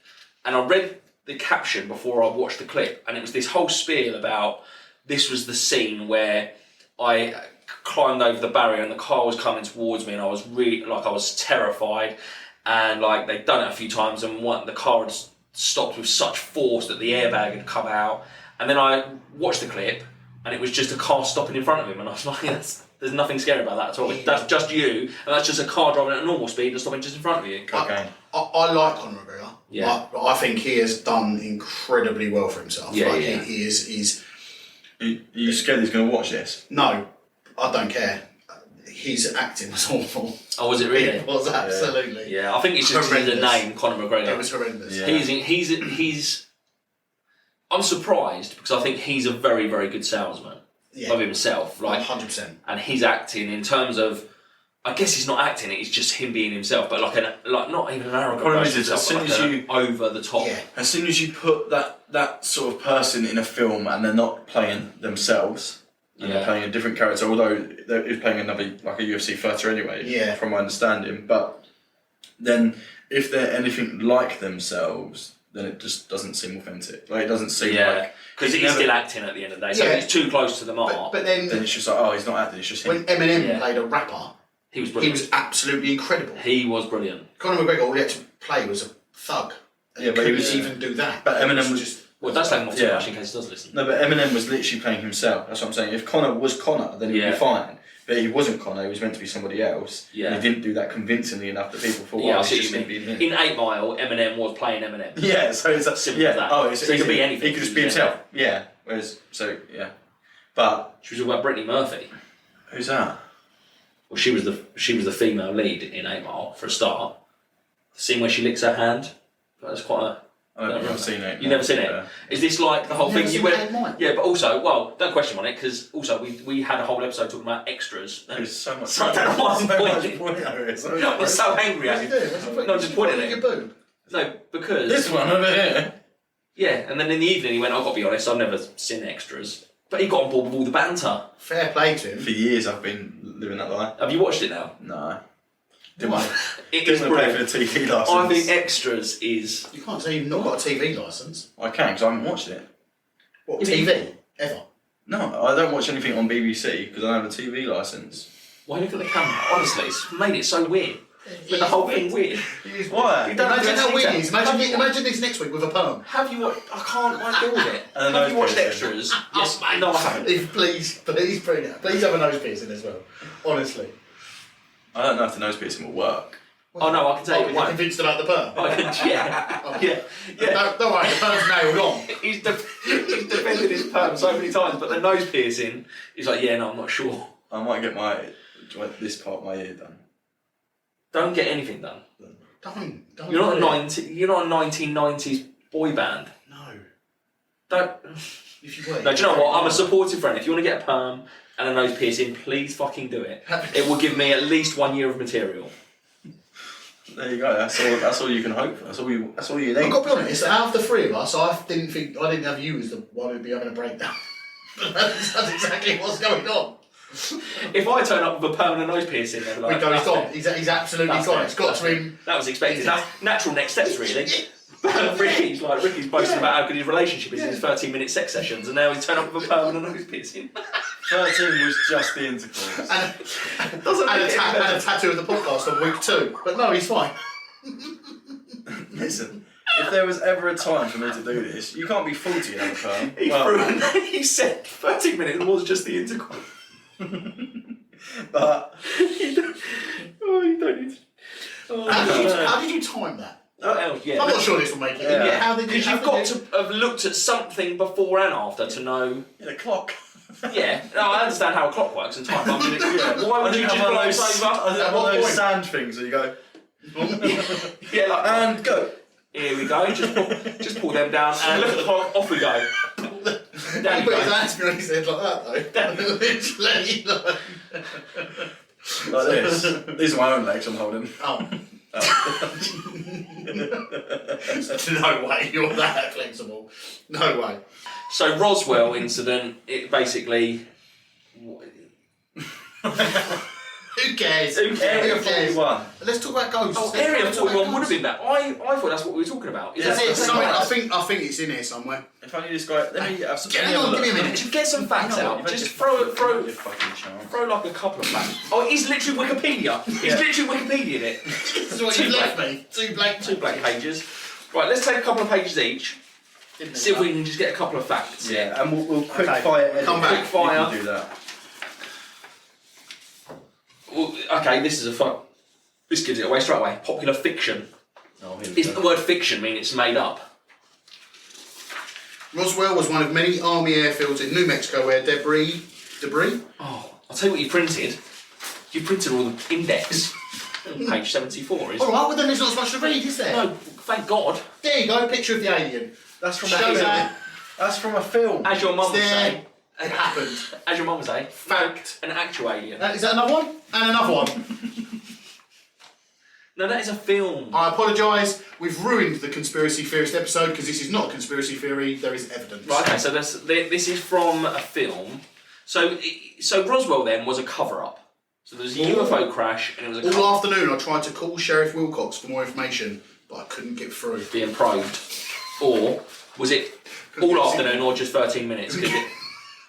Speaker 3: and I read the caption before I watched the clip, and it was this whole spiel about this was the scene where I climbed over the barrier and the car was coming towards me, and I was really I was terrified, and like they'd done it a few times, and the car had stopped with such force that the airbag had come out, and then I watched the clip, and it was just a car stopping in front of him, and I was like, there's nothing scary about that at all. That's just you, and that's just a car driving at a normal speed and stopping just in front of you.
Speaker 1: Cocaine.
Speaker 2: I like Conor McGregor.
Speaker 3: Yeah.
Speaker 2: I think he has done incredibly well for himself.
Speaker 3: Yeah,
Speaker 2: like
Speaker 3: yeah.
Speaker 2: He is. He's
Speaker 1: Are you scared he's going to watch this?
Speaker 2: no, I don't care. His acting was awful.
Speaker 3: Oh, was it really?
Speaker 2: It was absolutely.
Speaker 3: Yeah, I think it's just the
Speaker 2: Horrendous.
Speaker 3: name, Conor McGregor.
Speaker 2: It was horrendous.
Speaker 1: Yeah.
Speaker 3: He's. I'm surprised because I think he's a very, very good salesman of himself. Like,
Speaker 2: 100%.
Speaker 3: and his acting in terms of, I guess he's not acting it; it's just him being himself. But like not even an arrogant.
Speaker 1: Problem
Speaker 3: version
Speaker 1: is,
Speaker 3: of
Speaker 1: as
Speaker 3: himself,
Speaker 1: soon
Speaker 3: but
Speaker 1: as
Speaker 3: like an over the top.
Speaker 2: Yeah.
Speaker 1: As soon as you put that sort of person in a film and they're not playing themselves, and they're playing a different character, although he's playing another, like a UFC fighter anyway,
Speaker 2: Yeah.
Speaker 1: from my understanding, but then if they're anything like themselves, then it just doesn't seem authentic. Like, it doesn't seem like...
Speaker 3: because he's still acting at the end of the day. So
Speaker 2: Yeah.
Speaker 3: if it's too close to the mark.
Speaker 2: But then
Speaker 1: Then it's just like, oh, he's not acting, it's just him.
Speaker 2: when Eminem
Speaker 3: Yeah.
Speaker 2: played a rapper,
Speaker 3: he was
Speaker 2: he
Speaker 3: brilliant.
Speaker 2: was absolutely incredible.
Speaker 3: He was brilliant.
Speaker 2: Conor McGregor, all he had to play was a thug. And
Speaker 1: Yeah,
Speaker 2: he
Speaker 1: but he
Speaker 2: couldn't
Speaker 1: was-
Speaker 2: even do that.
Speaker 1: but Eminem
Speaker 2: It
Speaker 1: was-
Speaker 2: just.
Speaker 3: Well, that's like not too
Speaker 1: Yeah.
Speaker 3: much in case he does listen.
Speaker 1: No, but Eminem was literally playing himself. That's what I'm saying. If Connor was Connor, then he'd
Speaker 3: Yeah.
Speaker 1: be fine. But he wasn't Connor. He was meant to be somebody else.
Speaker 3: Yeah.
Speaker 1: And he didn't do that convincingly enough that people thought,
Speaker 3: Yeah, I
Speaker 1: oh,
Speaker 3: see
Speaker 1: it's
Speaker 3: what
Speaker 1: just
Speaker 3: you
Speaker 1: him
Speaker 3: mean.
Speaker 1: being him.
Speaker 3: In 8 Mile, Eminem was playing Eminem.
Speaker 1: Yeah, so it's that
Speaker 3: Simple
Speaker 1: yeah.
Speaker 3: as that.
Speaker 1: Oh, it's
Speaker 3: So he could be anything.
Speaker 1: He could just be
Speaker 3: Yeah.
Speaker 1: himself. Yeah. Whereas, so yeah. But
Speaker 3: She was about Brittany Murphy.
Speaker 1: who's that?
Speaker 3: Well, she was the female lead in 8 Mile for a start. The scene where she licks her hand. That's quite a.
Speaker 1: I've never seen it.
Speaker 3: You've never seen it?
Speaker 1: Yeah.
Speaker 3: Is this like the whole
Speaker 2: Never
Speaker 3: thing?
Speaker 2: seen
Speaker 3: You went,
Speaker 2: Eight Mile?
Speaker 3: yeah, but also, well, don't question on it because also we had a whole episode talking about extras.
Speaker 1: There's so much.
Speaker 3: So I don't know why I'm
Speaker 1: so much
Speaker 3: pointing.
Speaker 1: point over it.
Speaker 3: I was so angry at
Speaker 2: What's he
Speaker 3: you.
Speaker 2: doing? What's he putting?
Speaker 3: No, just pointing at
Speaker 2: your
Speaker 3: it.
Speaker 2: boob.
Speaker 3: No, because
Speaker 1: This one over here.
Speaker 3: yeah, and then in the evening he went. I've got to be honest, I've never seen extras, but he got on board with all the banter.
Speaker 2: Fair play to him.
Speaker 1: For years I've been living that life.
Speaker 3: Have you watched it now?
Speaker 1: No. Didn't want
Speaker 3: It is
Speaker 1: to pay
Speaker 3: brilliant.
Speaker 1: for the TV license.
Speaker 3: I think extras is
Speaker 2: You can't say you've not got a TV licence.
Speaker 1: I can because I haven't watched it.
Speaker 2: What,
Speaker 3: Yeah,
Speaker 2: TV? Ever?
Speaker 1: No, I don't watch anything on BBC because I don't have a TV license.
Speaker 3: why look at the camera? Honestly, it's made it so weird. With the whole thing weird.
Speaker 1: Why?
Speaker 3: You don't
Speaker 2: Imagine how
Speaker 3: have
Speaker 2: weird
Speaker 3: to
Speaker 2: it is. Imagine this next week with a perm.
Speaker 3: Have you watched? I can't deal with it.
Speaker 1: And a
Speaker 3: Have you
Speaker 1: nose
Speaker 3: watched
Speaker 1: piercing.
Speaker 3: extras? Yes, no, I haven't.
Speaker 2: Please bring it. Please have a nose piercing as well. Honestly.
Speaker 1: I don't know if the nose piercing will work.
Speaker 3: Oh no, I can tell you it
Speaker 2: You're
Speaker 3: won't.
Speaker 2: convinced about the perm?
Speaker 3: I can, yeah.
Speaker 2: Don't worry, the perm's nailed on.
Speaker 3: He's defended his perm so many times, but the nose piercing, he's like, yeah, no, I'm not sure.
Speaker 1: I might get this part of my ear done.
Speaker 3: Don't get anything done.
Speaker 2: Don't.
Speaker 3: You're not
Speaker 2: do it.
Speaker 3: You're not a 1990s boy band.
Speaker 2: No.
Speaker 3: Don't.
Speaker 2: If you were.
Speaker 3: No, do you know what? I'm a supportive friend. If you want to get a perm and a nose piercing, please fucking do it. It will give me at least 1 year of material.
Speaker 1: There you go. That's all you can hope for. That's all you need.
Speaker 2: I've got to be honest, out of the three of us, I didn't have you as the one who'd be having a breakdown. But that's exactly what's going on.
Speaker 3: If I turn up with a permanent nose piercing, they'll be like,
Speaker 2: We go, he's
Speaker 3: "That's
Speaker 2: gone.
Speaker 3: fair."
Speaker 2: He's absolutely
Speaker 3: That's
Speaker 2: gone.
Speaker 3: fair.
Speaker 2: It's got
Speaker 3: That's
Speaker 2: to him.
Speaker 3: That was expected. That's natural next steps, really. But Ricky's boasting about how good his relationship is in his 13-minute sex sessions, and now he's turned up with a permanent nose piercing.
Speaker 1: 13 was just the intercourse.
Speaker 2: And a tattoo of the podcast on week 2. But no, he's fine.
Speaker 1: Listen, If there was ever a time for me to do this, you can't be 40 and have a perm.
Speaker 3: He threw and then he said 30 minutes was just the interval.
Speaker 1: But
Speaker 3: You don't need to. Oh,
Speaker 2: How did you time that?
Speaker 3: what else? Yeah.
Speaker 2: I'm not sure this will make it.
Speaker 1: Yeah.
Speaker 2: Yeah. How did you?
Speaker 3: Because you've got to have looked at something before and after to know.
Speaker 1: in a clock.
Speaker 3: Yeah, no, I understand how a clock works and time. I mean, why would
Speaker 1: I
Speaker 3: you
Speaker 1: didn't
Speaker 3: just
Speaker 1: have one of
Speaker 3: gloss
Speaker 1: those,
Speaker 3: over?
Speaker 1: I didn't have
Speaker 2: At
Speaker 1: one
Speaker 2: what
Speaker 1: of those
Speaker 2: point?
Speaker 1: sand things where you go,
Speaker 3: Yeah, like
Speaker 1: and go.
Speaker 3: here we go. Just pull them down and look at the clock. Off we go.
Speaker 2: He
Speaker 3: Down you
Speaker 2: put his
Speaker 3: go.
Speaker 2: hands behind his head like that though. Literally, like.
Speaker 1: Like this. These are my own legs I'm holding.
Speaker 2: Oh. No way, you're that flexible. No way.
Speaker 3: So Roswell incident. It basically.
Speaker 2: Who cares?
Speaker 3: Who cares?
Speaker 1: Area
Speaker 2: Who cares?
Speaker 1: 41.
Speaker 2: Let's talk about ghosts.
Speaker 3: Oh,
Speaker 2: Let's
Speaker 3: Area
Speaker 2: talk about
Speaker 3: 41 would have
Speaker 2: ghosts.
Speaker 3: been that. I thought that's what we were talking about. Is
Speaker 1: Yeah,
Speaker 3: that
Speaker 2: That's it.
Speaker 3: something
Speaker 2: Somewhere,
Speaker 3: else?
Speaker 2: I think it's in here somewhere.
Speaker 1: If only this guy. Let me have some.
Speaker 2: Hang on, give me a minute.
Speaker 3: Just get some facts
Speaker 1: No,
Speaker 3: out.
Speaker 1: you've
Speaker 3: Just
Speaker 1: had
Speaker 3: throw
Speaker 1: your fucking chance.
Speaker 3: like a couple of facts. Oh, it is literally Wikipedia. It's
Speaker 1: Yeah.
Speaker 3: literally Wikipedia in it.
Speaker 2: This is what
Speaker 3: Two
Speaker 2: you left
Speaker 3: blank-
Speaker 2: me. Two blank.
Speaker 3: Two blank pages. Right, let's take a couple of pages each. See if we can just get a couple of facts.
Speaker 1: Yeah, and we'll quick
Speaker 2: Okay,
Speaker 1: fire. edit.
Speaker 2: come back.
Speaker 3: Quick fire.
Speaker 1: You can do that.
Speaker 3: Well, okay, this is a fun. This gives it away straight away. Popular fiction.
Speaker 1: Oh, here we
Speaker 3: Isn't
Speaker 1: go.
Speaker 3: the word fiction mean it's made up?
Speaker 2: Roswell was one of many army airfields in New Mexico where debris.
Speaker 3: Oh, I'll tell you what you printed. You printed all the index. Page 74 is.
Speaker 2: All right, well then there's not so much to read, is there?
Speaker 3: No, thank God.
Speaker 2: There you go, picture of the alien.
Speaker 1: That's from
Speaker 2: Show
Speaker 1: a film.
Speaker 2: that.
Speaker 1: That's from a film.
Speaker 3: As your mum would
Speaker 2: There.
Speaker 3: say.
Speaker 2: It happened.
Speaker 3: As your mum would say.
Speaker 2: Fact.
Speaker 3: An actual alien.
Speaker 2: Is that another one? And another one.
Speaker 3: No, that is a film.
Speaker 2: I apologise. We've ruined the conspiracy theorist episode because this is not a conspiracy theory. There is evidence.
Speaker 3: Right, okay, so this is from a film. So Roswell then was a cover-up. So there was a UFO crash and it was a
Speaker 2: All
Speaker 3: cover-up
Speaker 2: afternoon I tried to call Sheriff Wilcox for more information, but I couldn't get through.
Speaker 3: being probed. Or was it all afternoon or just 13 minutes? Because it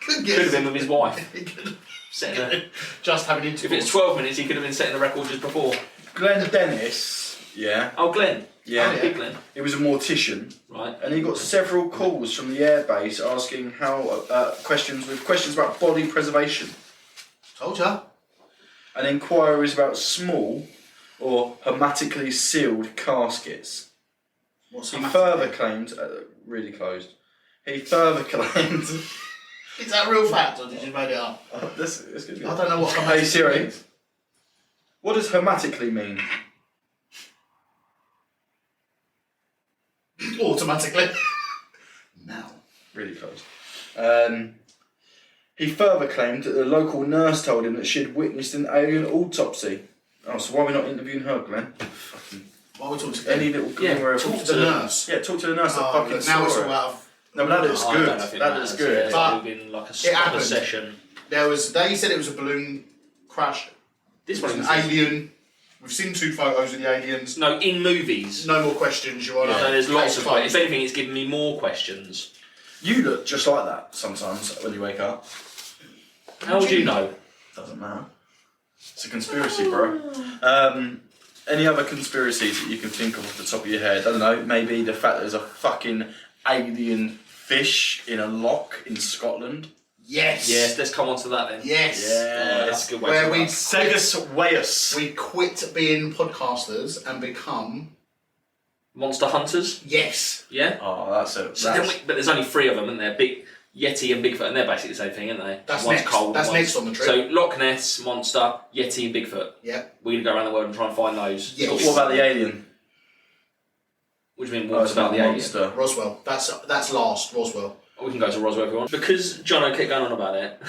Speaker 2: Couldn't
Speaker 3: could have
Speaker 2: get
Speaker 3: been with his wife.
Speaker 2: through.
Speaker 3: Setting a,
Speaker 2: Just having
Speaker 3: if it's
Speaker 2: intercourse.
Speaker 3: 12 minutes, he could have been setting the record just before.
Speaker 1: Glenn Dennis. Yeah.
Speaker 3: Oh, Glenn.
Speaker 1: Yeah.
Speaker 2: Oh, yeah.
Speaker 3: Big Glenn.
Speaker 1: He was a mortician,
Speaker 3: Right.
Speaker 1: and he got several calls from the airbase asking questions about body preservation,
Speaker 2: Told ya.
Speaker 1: and inquiries about small or hermetically sealed caskets.
Speaker 2: What's
Speaker 1: He
Speaker 2: the
Speaker 1: further claimed, really closed. He further claimed.
Speaker 2: Is that real fact or did you make it up?
Speaker 1: This could be.
Speaker 2: I don't know what.
Speaker 1: Hey Siri, what does hermetically mean?
Speaker 2: Automatically. Now.
Speaker 1: Really close. He further claimed that the local nurse told him that she had witnessed an alien autopsy. Oh, so why are we not interviewing her, Glenn? Fucking
Speaker 2: Why are we talking to
Speaker 1: any little
Speaker 3: Yeah,
Speaker 1: glimmer of
Speaker 2: Talk to the nurse.
Speaker 1: Yeah, talk to the nurse that
Speaker 2: Oh,
Speaker 1: fucking
Speaker 2: look, now it's
Speaker 1: saw
Speaker 2: all
Speaker 1: it.
Speaker 2: out of.
Speaker 1: No, but that looks
Speaker 3: I
Speaker 1: good.
Speaker 3: don't know if it
Speaker 1: That
Speaker 3: matters,
Speaker 1: looks good.
Speaker 3: Yeah,
Speaker 2: But
Speaker 3: it would have been like a
Speaker 2: happened.
Speaker 3: session.
Speaker 2: They said it was a balloon crash.
Speaker 3: This
Speaker 2: It was
Speaker 3: one
Speaker 2: an
Speaker 3: was
Speaker 2: alien. We've seen 2 photos of the aliens.
Speaker 3: No, in movies.
Speaker 2: No more questions, Your Honour.
Speaker 3: So there's lots
Speaker 2: Case
Speaker 3: of
Speaker 2: closed.
Speaker 3: questions. If anything, it's given me more questions.
Speaker 1: You look just like that sometimes when you wake up.
Speaker 3: How would you know?
Speaker 1: Doesn't matter. It's a conspiracy, bro. Any other conspiracies that you can think of off the top of your head? I don't know, maybe the fact that there's a fucking alien fish in a lock in Scotland.
Speaker 2: Yes.
Speaker 3: Yes, let's come on to that then.
Speaker 2: Yes.
Speaker 3: That's a good way
Speaker 2: Where
Speaker 3: to
Speaker 2: we
Speaker 3: start.
Speaker 1: Segus Weus.
Speaker 2: We quit being podcasters and become.
Speaker 3: Monster Hunters,
Speaker 2: Yes.
Speaker 3: yeah?
Speaker 1: Oh, that's it.
Speaker 3: So then but there's only 3 of them, and they're Big Yeti and Bigfoot, and they're basically the same thing, aren't they?
Speaker 2: That's
Speaker 3: One's
Speaker 2: next.
Speaker 3: cold.
Speaker 2: That's
Speaker 3: one's-
Speaker 2: next on the trip.
Speaker 3: So Loch Ness, Monster, Yeti, and Bigfoot.
Speaker 2: Yep.
Speaker 3: We're going to go around the world and try and find those.
Speaker 2: Yes.
Speaker 1: What about the alien?
Speaker 3: Which means
Speaker 1: Oh,
Speaker 3: what
Speaker 1: it's
Speaker 3: about the alien?
Speaker 1: monster.
Speaker 2: Roswell. That's last. Roswell.
Speaker 3: We can go to Roswell if we want. Because Jonno kept going on about it,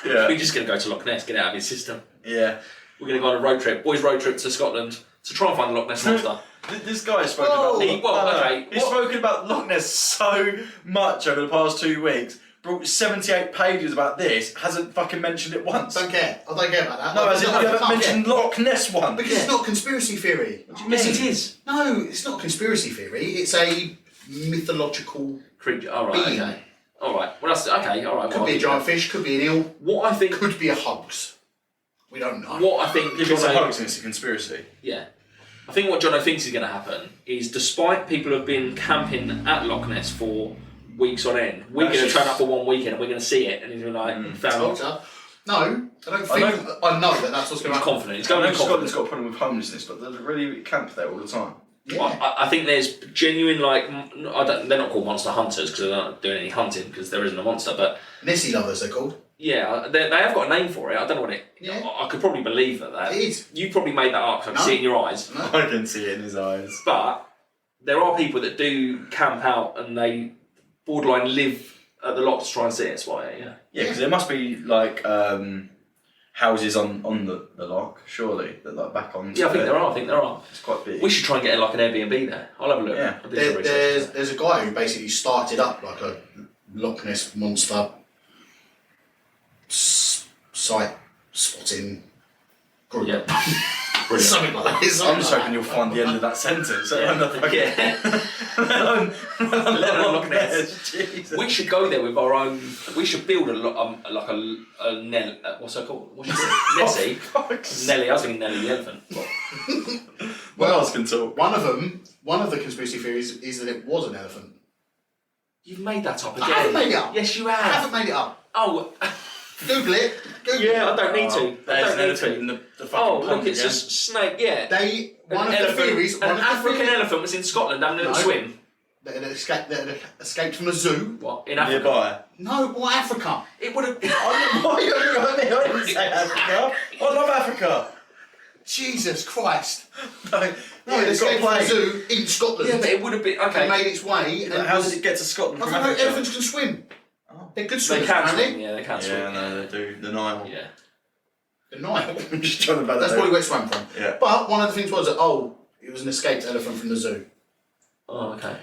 Speaker 1: Yeah.
Speaker 3: we're just going to go to Loch Ness, get it out of his system.
Speaker 1: Yeah.
Speaker 3: We're going to go on a road trip, boys' road trip to Scotland, to try and find the Loch Ness Monster.
Speaker 1: This guy has spoken
Speaker 2: Whoa.
Speaker 1: about. He's
Speaker 3: What?
Speaker 1: spoken about Loch Ness so much over the past 2 weeks. Brought 78 pages about this. Hasn't fucking mentioned it once.
Speaker 2: Don't care. I don't care about that.
Speaker 1: No, as in you haven't
Speaker 2: can't
Speaker 1: mentioned
Speaker 2: care.
Speaker 1: Loch Ness once.
Speaker 2: Because it's not conspiracy theory. What do you
Speaker 3: Yes,
Speaker 2: mean?
Speaker 3: it is.
Speaker 2: No, it's not conspiracy theory. It's a mythological.
Speaker 3: Creature. All right.
Speaker 2: Being.
Speaker 3: Okay. All right. Well, that's okay. All right.
Speaker 2: Could
Speaker 3: well,
Speaker 2: be a giant fish. Could be an eel.
Speaker 3: What I think.
Speaker 2: Could be a hoax. We don't know.
Speaker 3: What I think.
Speaker 1: If it's a
Speaker 3: Jonno-
Speaker 1: hoax and it's a conspiracy.
Speaker 3: Yeah. I think what Jonno thinks is going to happen is, despite people who have been camping at Loch Ness for weeks on end, we're going to turn up for one weekend and we're going to see it, and he's going to like,
Speaker 2: Told ya. No, I don't think. I know that that's what's going to
Speaker 3: he's
Speaker 2: happen.
Speaker 3: confident. He's
Speaker 1: I know
Speaker 3: going
Speaker 1: it's got,
Speaker 3: confident.
Speaker 1: it's got a problem with homelessness, but they really camp there all the time.
Speaker 2: Yeah.
Speaker 3: I think there's genuine, like, they're not called monster hunters because they're not doing any hunting because there isn't a monster, but
Speaker 2: Nessie lovers, they're called.
Speaker 3: yeah, they have got a name for it. I don't know what it.
Speaker 2: Yeah.
Speaker 3: I could probably believe that.
Speaker 2: It is.
Speaker 3: You probably made that up. 'Cause I can
Speaker 2: No.
Speaker 3: see it in your eyes.
Speaker 2: No.
Speaker 1: I can see it in his eyes.
Speaker 3: But there are people that do camp out and they borderline live at the loch to try and see it. That's why, yeah.
Speaker 1: Yeah, because there must be like houses on the loch, surely, that like back on.
Speaker 3: Yeah, I think there are. I think there are.
Speaker 1: It's quite big.
Speaker 3: We should try and get like an Airbnb there. I'll have a look.
Speaker 1: Yeah.
Speaker 3: I'll do some research.
Speaker 2: There's a guy who basically started up like a Loch Ness monster site spotting group.
Speaker 3: Yeah. Brilliant.
Speaker 2: Something like that.
Speaker 1: I'm just hoping you'll find the end of that sentence.
Speaker 3: Yeah. Let alone Loch Ness.
Speaker 1: Jesus.
Speaker 3: We should go there with our own. We should build like a Nell. What's that called? What's it called? Nessie. Nelly. I was thinking Nelly the elephant.
Speaker 1: What else can talk?
Speaker 2: One of the conspiracy theories is that it was an elephant.
Speaker 3: You've made that up again.
Speaker 2: I haven't made it up.
Speaker 3: Yes, you
Speaker 2: I
Speaker 3: have.
Speaker 2: haven't made it up.
Speaker 3: Oh.
Speaker 2: Google it. Google
Speaker 3: Yeah,
Speaker 2: it.
Speaker 3: I don't need to. I
Speaker 1: There's
Speaker 3: don't
Speaker 1: an
Speaker 3: need
Speaker 1: elephant
Speaker 3: to.
Speaker 1: in the fucking
Speaker 3: Oh,
Speaker 1: pond
Speaker 3: look, it's
Speaker 1: again.
Speaker 3: a snake. Yeah.
Speaker 2: One of the theories.
Speaker 3: An African elephant was in Scotland having a little
Speaker 2: No.
Speaker 3: swim.
Speaker 2: That had escaped from a zoo.
Speaker 3: What? In Africa?
Speaker 1: Nearby.
Speaker 2: No, why Africa?
Speaker 3: It would have.
Speaker 1: Why are you looking at me? I didn't say Africa. I love Africa.
Speaker 2: Jesus Christ.
Speaker 1: No,
Speaker 2: No, it
Speaker 1: it's got a
Speaker 2: escaped from a
Speaker 1: plane.
Speaker 2: zoo in Scotland.
Speaker 3: Yeah, but it would have been.
Speaker 2: and
Speaker 3: Okay.
Speaker 2: made its way.
Speaker 1: But how does it get to Scotland
Speaker 2: I
Speaker 1: from
Speaker 2: don't know.
Speaker 1: Africa?
Speaker 2: Elephants can swim.
Speaker 1: Oh.
Speaker 2: They're good
Speaker 3: They
Speaker 2: swimmers,
Speaker 3: can
Speaker 2: apparently.
Speaker 3: swim. Yeah, they can swim.
Speaker 1: Yeah, no, they do. The Nile.
Speaker 3: Yeah.
Speaker 2: The Nile.
Speaker 1: I'm just trying to validate.
Speaker 2: That's probably where it swam from.
Speaker 1: Yeah.
Speaker 2: But one of the things was that it was an escaped elephant from the zoo.
Speaker 3: Oh, okay.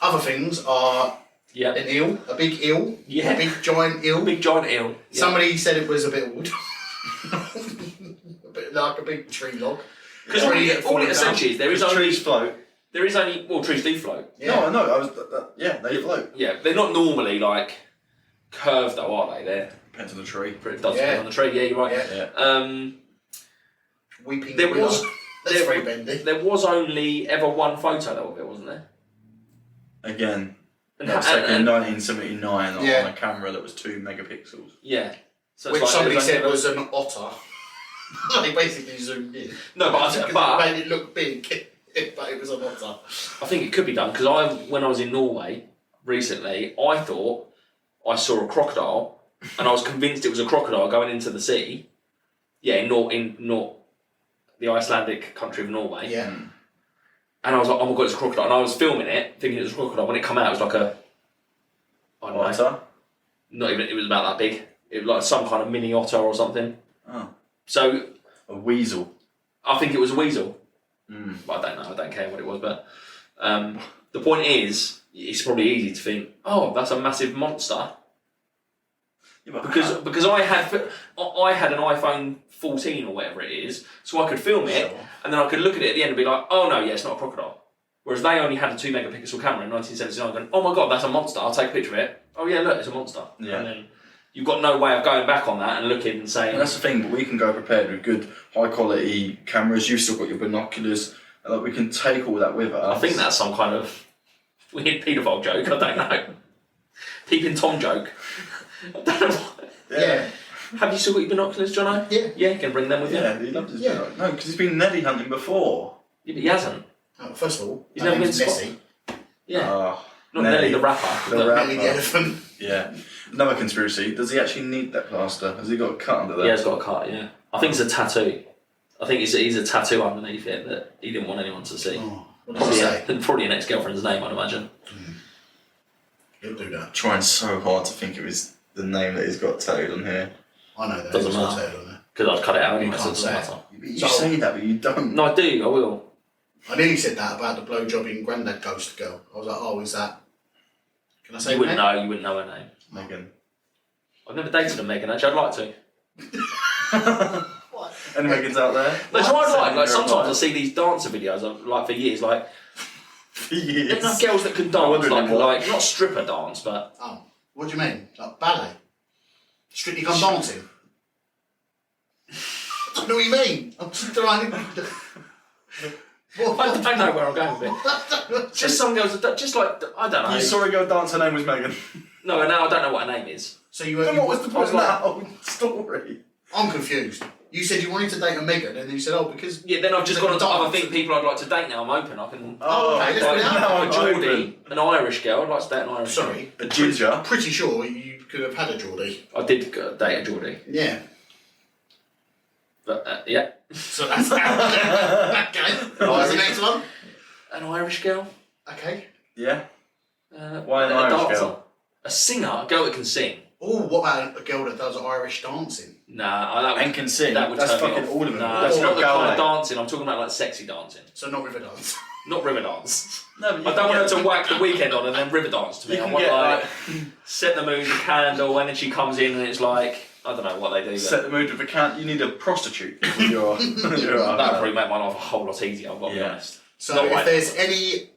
Speaker 2: Other things are
Speaker 3: Yeah.
Speaker 2: an eel, a big eel,
Speaker 3: Yeah.
Speaker 2: a big giant eel.
Speaker 3: Big giant eel. Yeah.
Speaker 2: Somebody said it was a bit wood, a bit like a big tree log.
Speaker 3: Because
Speaker 2: Tree
Speaker 3: all
Speaker 2: falling
Speaker 3: it
Speaker 2: down.
Speaker 3: essentially is there is
Speaker 1: Because
Speaker 3: only
Speaker 1: trees float.
Speaker 3: trees do float.
Speaker 2: Yeah.
Speaker 1: No, I know. I was. Yeah, they float.
Speaker 3: Yeah, they're not normally like curved though, are they? They're
Speaker 1: Depends on the tree.
Speaker 3: it does
Speaker 2: Yeah.
Speaker 3: depend on the tree. Yeah, you're right.
Speaker 2: Yeah.
Speaker 1: Yeah.
Speaker 2: Weeping
Speaker 3: There
Speaker 2: willow.
Speaker 3: was-
Speaker 2: That's
Speaker 3: there-
Speaker 2: very bendy.
Speaker 3: There was only ever one photo though of it, wasn't there?
Speaker 1: Again.
Speaker 3: And,
Speaker 1: That was
Speaker 3: and-
Speaker 1: taken in
Speaker 3: and-
Speaker 1: 1979 on
Speaker 2: Yeah.
Speaker 1: a camera that was 2 megapixels.
Speaker 3: yeah. So it's
Speaker 2: Which
Speaker 3: like
Speaker 2: somebody
Speaker 3: there's
Speaker 2: said
Speaker 3: only-
Speaker 2: was an otter. They basically zoomed in.
Speaker 3: No, but
Speaker 2: Because
Speaker 3: but
Speaker 2: it made it look big, but it was an otter.
Speaker 3: I think it could be done because when I was in Norway recently, I thought I saw a crocodile, and I was convinced it was a crocodile going into the sea. Yeah, in the Icelandic country of Norway.
Speaker 2: Yeah.
Speaker 3: And I was like, oh my god, it's a crocodile. And I was filming it, thinking it was a crocodile. When it came out, it was like a, I don't know,
Speaker 1: Otter?
Speaker 3: not even. It was about that big. It was like some kind of mini otter or something.
Speaker 1: Oh.
Speaker 3: So
Speaker 1: A weasel.
Speaker 3: I think it was a weasel.
Speaker 1: Mm.
Speaker 3: But I don't know. I don't care what it was. But the point is, it's probably easy to think, oh, that's a massive monster.
Speaker 1: Yeah, but
Speaker 3: Because I had an iPhone 14 or whatever it is, so I could film it,
Speaker 2: Sure.
Speaker 3: and then I could look at it at the end and be like, oh no, yeah, it's not a crocodile. Whereas they only had a 2 megapixel camera in 1979 going, oh my god, that's a monster, I'll take a picture of it. Oh yeah, look, it's a monster.
Speaker 1: Yeah.
Speaker 3: And then you've got no way of going back on that and looking and saying...
Speaker 1: And that's the thing, but we can go prepared with good, high quality cameras. You've still got your binoculars. And like, we can take all that with us.
Speaker 3: I think that's some kind of weird paedophile joke, I don't know. Peeping Tom joke. I don't know what.
Speaker 2: Yeah.
Speaker 3: Have you still got your binoculars, Jonno?
Speaker 2: Yeah.
Speaker 3: Yeah, you can bring them with you?
Speaker 1: Yeah, he loves his
Speaker 2: Yeah.
Speaker 1: binoculars. No, because he's been Neddy hunting before.
Speaker 3: Yeah, but he hasn't.
Speaker 2: First of all,
Speaker 3: He's
Speaker 2: her
Speaker 3: never
Speaker 2: name's
Speaker 3: been to
Speaker 2: Nessie.
Speaker 3: Yeah.
Speaker 1: Oh,
Speaker 3: Not Nelly the rapper.
Speaker 1: The rapper.
Speaker 2: Nelly the elephant.
Speaker 1: Yeah. Another conspiracy. Does he actually need that plaster? Has he got a cut under there?
Speaker 3: Yeah, it's got a cut, yeah. I think it's a tattoo. I think he's a tattoo underneath it that he didn't want anyone to see.
Speaker 2: Oh, what did I say?
Speaker 3: Probably an ex-girlfriend's name, I'd imagine.
Speaker 2: He'll do that.
Speaker 1: Trying so hard to think of the name that he's got tattooed on here.
Speaker 2: I know that.
Speaker 3: Doesn't
Speaker 2: There's a
Speaker 3: matter.
Speaker 2: tail on there.
Speaker 3: Because I'd cut it out
Speaker 2: You
Speaker 3: anyway, so it
Speaker 2: can't
Speaker 3: doesn't
Speaker 2: say it.
Speaker 3: matter.
Speaker 1: You
Speaker 2: So-
Speaker 1: say that, but you don't.
Speaker 3: No, I do, I will.
Speaker 2: I nearly said that about the blowjobbing granddad ghost girl. I was like, oh, is that? Can I say
Speaker 3: You wouldn't
Speaker 2: her name?
Speaker 3: know, you wouldn't know her name.
Speaker 1: Megan.
Speaker 3: I've never dated a Megan, actually, I'd like to.
Speaker 2: What?
Speaker 1: And Megan's out there?
Speaker 3: No, so I'd like
Speaker 1: Sending her a
Speaker 3: sometimes I
Speaker 1: line.
Speaker 3: see these dancer videos, like for years, like,
Speaker 1: For
Speaker 3: there's
Speaker 1: years.
Speaker 3: enough girls that can
Speaker 1: I
Speaker 3: dance,
Speaker 1: wondered what.
Speaker 3: like, not stripper dance, but
Speaker 2: Oh, what do you mean? Like ballet? Strictly Come Dancing? I don't know what you mean. I'm just trying to...
Speaker 3: I don't know where I'm going with it. Just some girls, just like, I don't know.
Speaker 1: You saw a girl dance, her name was Megan.
Speaker 3: No, now I don't know what her name is.
Speaker 2: So you
Speaker 1: Then what was the point of
Speaker 3: like-
Speaker 1: that whole story?
Speaker 2: I'm confused. You said you wanted to date a Megan, and then you said, "Oh, because."
Speaker 3: Yeah, then I've just
Speaker 2: They're
Speaker 3: gone on to
Speaker 2: gonna
Speaker 3: other
Speaker 2: dance.
Speaker 3: people I'd like to date now. I'm open. I can.
Speaker 2: Oh, okay, let's
Speaker 3: like,
Speaker 2: put it out.
Speaker 1: now
Speaker 3: a
Speaker 1: I'm
Speaker 3: Geordie, an Irish girl. I'd like to date an Irish girl.
Speaker 2: Sorry,
Speaker 1: A ginger.
Speaker 2: Pretty sure you could have had a Geordie.
Speaker 3: I did date a Geordie.
Speaker 2: Yeah.
Speaker 3: But, yeah.
Speaker 2: So that's out. Okay. What's the next one?
Speaker 3: An Irish girl.
Speaker 2: Okay.
Speaker 1: Yeah.
Speaker 3: Why
Speaker 1: an Irish girl?
Speaker 3: A singer, a girl that can sing.
Speaker 2: Oh, what about a girl that does Irish dancing?
Speaker 3: Nah, that would,
Speaker 1: And can sing.
Speaker 3: that would
Speaker 1: That's
Speaker 3: turn me
Speaker 1: fucking
Speaker 3: off.
Speaker 1: all of them.
Speaker 3: Nah,
Speaker 1: That's
Speaker 3: it's not the
Speaker 1: ballet.
Speaker 3: kind of dancing. I'm talking about like sexy dancing,
Speaker 2: So not river dance.
Speaker 3: not river dance.
Speaker 1: No, but you
Speaker 3: I don't
Speaker 1: can
Speaker 3: want her
Speaker 1: get-
Speaker 3: to whack the weekend on and then river dance to me.
Speaker 1: You
Speaker 3: I
Speaker 1: can
Speaker 3: want
Speaker 1: get
Speaker 3: like set the mood, a candle, and then she comes in and it's like I don't know what they do.
Speaker 1: set the mood with a can. You need a prostitute. With your,
Speaker 3: That would probably make my life a whole lot easier. I've got to be
Speaker 1: Yeah.
Speaker 3: honest.
Speaker 2: So
Speaker 3: Not
Speaker 2: if
Speaker 3: right
Speaker 2: there's
Speaker 3: now.
Speaker 2: any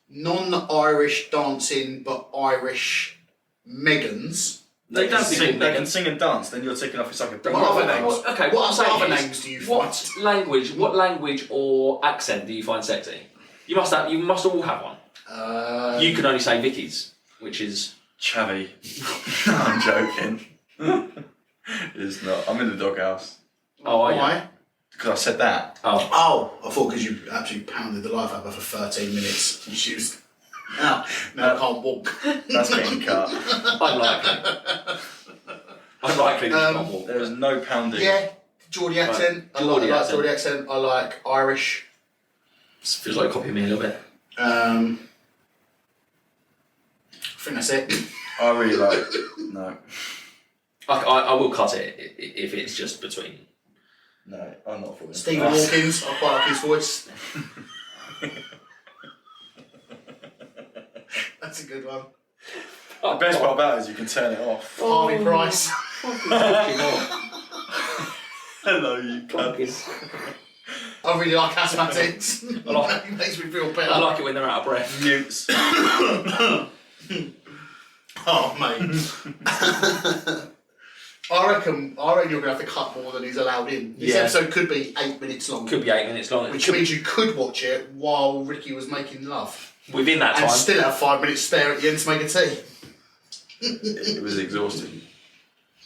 Speaker 2: non-Irish dancing but Irish Megans,
Speaker 1: They can
Speaker 3: They
Speaker 1: sing.
Speaker 3: can
Speaker 1: They can sing and dance. Then you're ticking off. It's like a.
Speaker 2: What other names?
Speaker 3: Okay,
Speaker 2: What
Speaker 3: I'm saying
Speaker 2: other
Speaker 3: is,
Speaker 2: names do you
Speaker 3: What language or accent do you find sexy? You must have. You must all have one. You can only say Vicky's, which is
Speaker 1: Chavy. No, I'm joking. It's not. I'm in the doghouse
Speaker 3: oh, are you?
Speaker 2: why?
Speaker 1: because I said that.
Speaker 3: Oh,
Speaker 2: Oh, I thought because you absolutely pounded the life out of her for 13 minutes. And she was now I can't walk.
Speaker 1: That's getting cut.
Speaker 3: unlikely. Unlikely that you can't walk.
Speaker 1: There is no pounding.
Speaker 2: Yeah, Geordie accent. I
Speaker 3: Geordie
Speaker 2: like
Speaker 3: accent.
Speaker 2: Geordie accent. I like Irish.
Speaker 3: Feels like copying me a little bit.
Speaker 2: I think that's it.
Speaker 1: I really like. No,
Speaker 3: I will cut it if it's just between.
Speaker 1: no, I'm not for it.
Speaker 2: Stephen Hawkins. I quite like his voice. That's a good one.
Speaker 1: The best part about it is you can turn it off.
Speaker 2: Harvey Price.
Speaker 1: Hello, you cunt.
Speaker 2: I really like asthmatics.
Speaker 3: I like-
Speaker 2: It makes me feel better.
Speaker 3: I like it when they're out of breath.
Speaker 1: Mutes.
Speaker 2: Oh, mate. I reckon you're gonna have to cut more than he's allowed in. This
Speaker 3: Yeah.
Speaker 2: episode could be 8 minutes long,
Speaker 3: Could be 8 minutes long.
Speaker 2: which means you could watch it while Ricky was making love,
Speaker 3: Within that
Speaker 2: and
Speaker 3: time.
Speaker 2: still have 5 minutes spare at the end to make a tea.
Speaker 1: It was exhausting.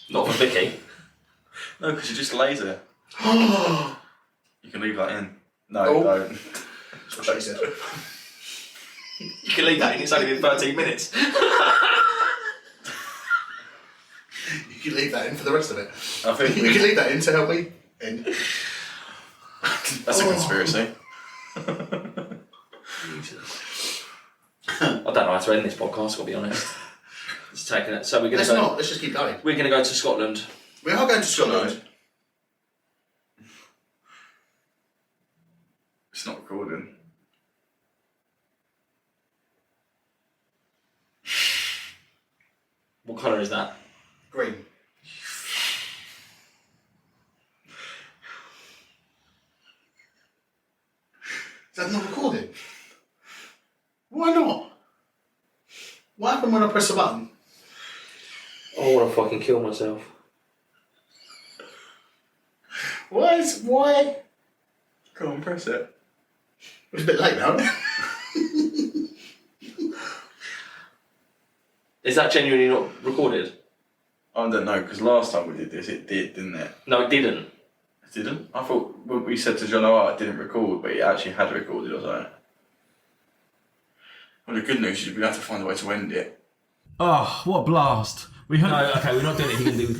Speaker 3: Not for Vicky.
Speaker 1: No, because you just lays there. You can leave that in. No,
Speaker 2: Oh.
Speaker 1: don't.
Speaker 2: That's what she said.
Speaker 3: You can leave that in, it's only been 13 minutes.
Speaker 2: You can leave that in for the rest of it.
Speaker 1: I think
Speaker 2: You can leave that in to help me end.
Speaker 1: that's a conspiracy.
Speaker 3: I don't know how to end this podcast, I'll be honest. It's taking it. So we're
Speaker 2: Let's
Speaker 3: gonna
Speaker 2: not. Let's just keep going.
Speaker 3: We're gonna go to Scotland.
Speaker 2: We are going to Scotland.
Speaker 1: It's not recording.
Speaker 3: What colour is that?
Speaker 2: Green. Is that not recording? Why not? What happened when I press the button?
Speaker 3: I wanna fucking kill myself.
Speaker 2: Why?
Speaker 1: Go on, press it.
Speaker 2: It's a bit late now.
Speaker 3: Is that genuinely not recorded?
Speaker 1: I don't know, because last time we did this, it did, didn't it?
Speaker 3: No, it didn't.
Speaker 1: It didn't? I thought when we said to Jonno, it didn't record, but it actually had recorded or something. Well, the good news is we have to find a way to end it.
Speaker 4: Oh, what a blast. We hope,
Speaker 6: No, okay, we're not doing it. You can do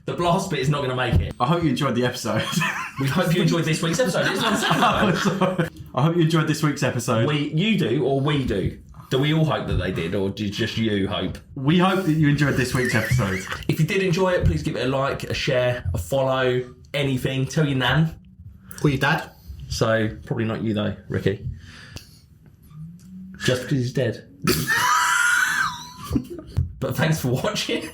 Speaker 6: the blast bit is not going to make it.
Speaker 4: I hope you enjoyed the episode.
Speaker 6: We hope you enjoyed this week's episode. It's on
Speaker 4: I'm
Speaker 6: Saturday.
Speaker 4: sorry. I hope you enjoyed this week's episode.
Speaker 6: You do, or we do? Do we all hope that they did, or did just you hope?
Speaker 4: We hope that you enjoyed this week's episode.
Speaker 6: If you did enjoy it, please give it a like, a share, a follow, anything. Tell your nan.
Speaker 2: Call your dad.
Speaker 6: So, probably not you though, Ricky. Just because he's dead. But thanks for watching.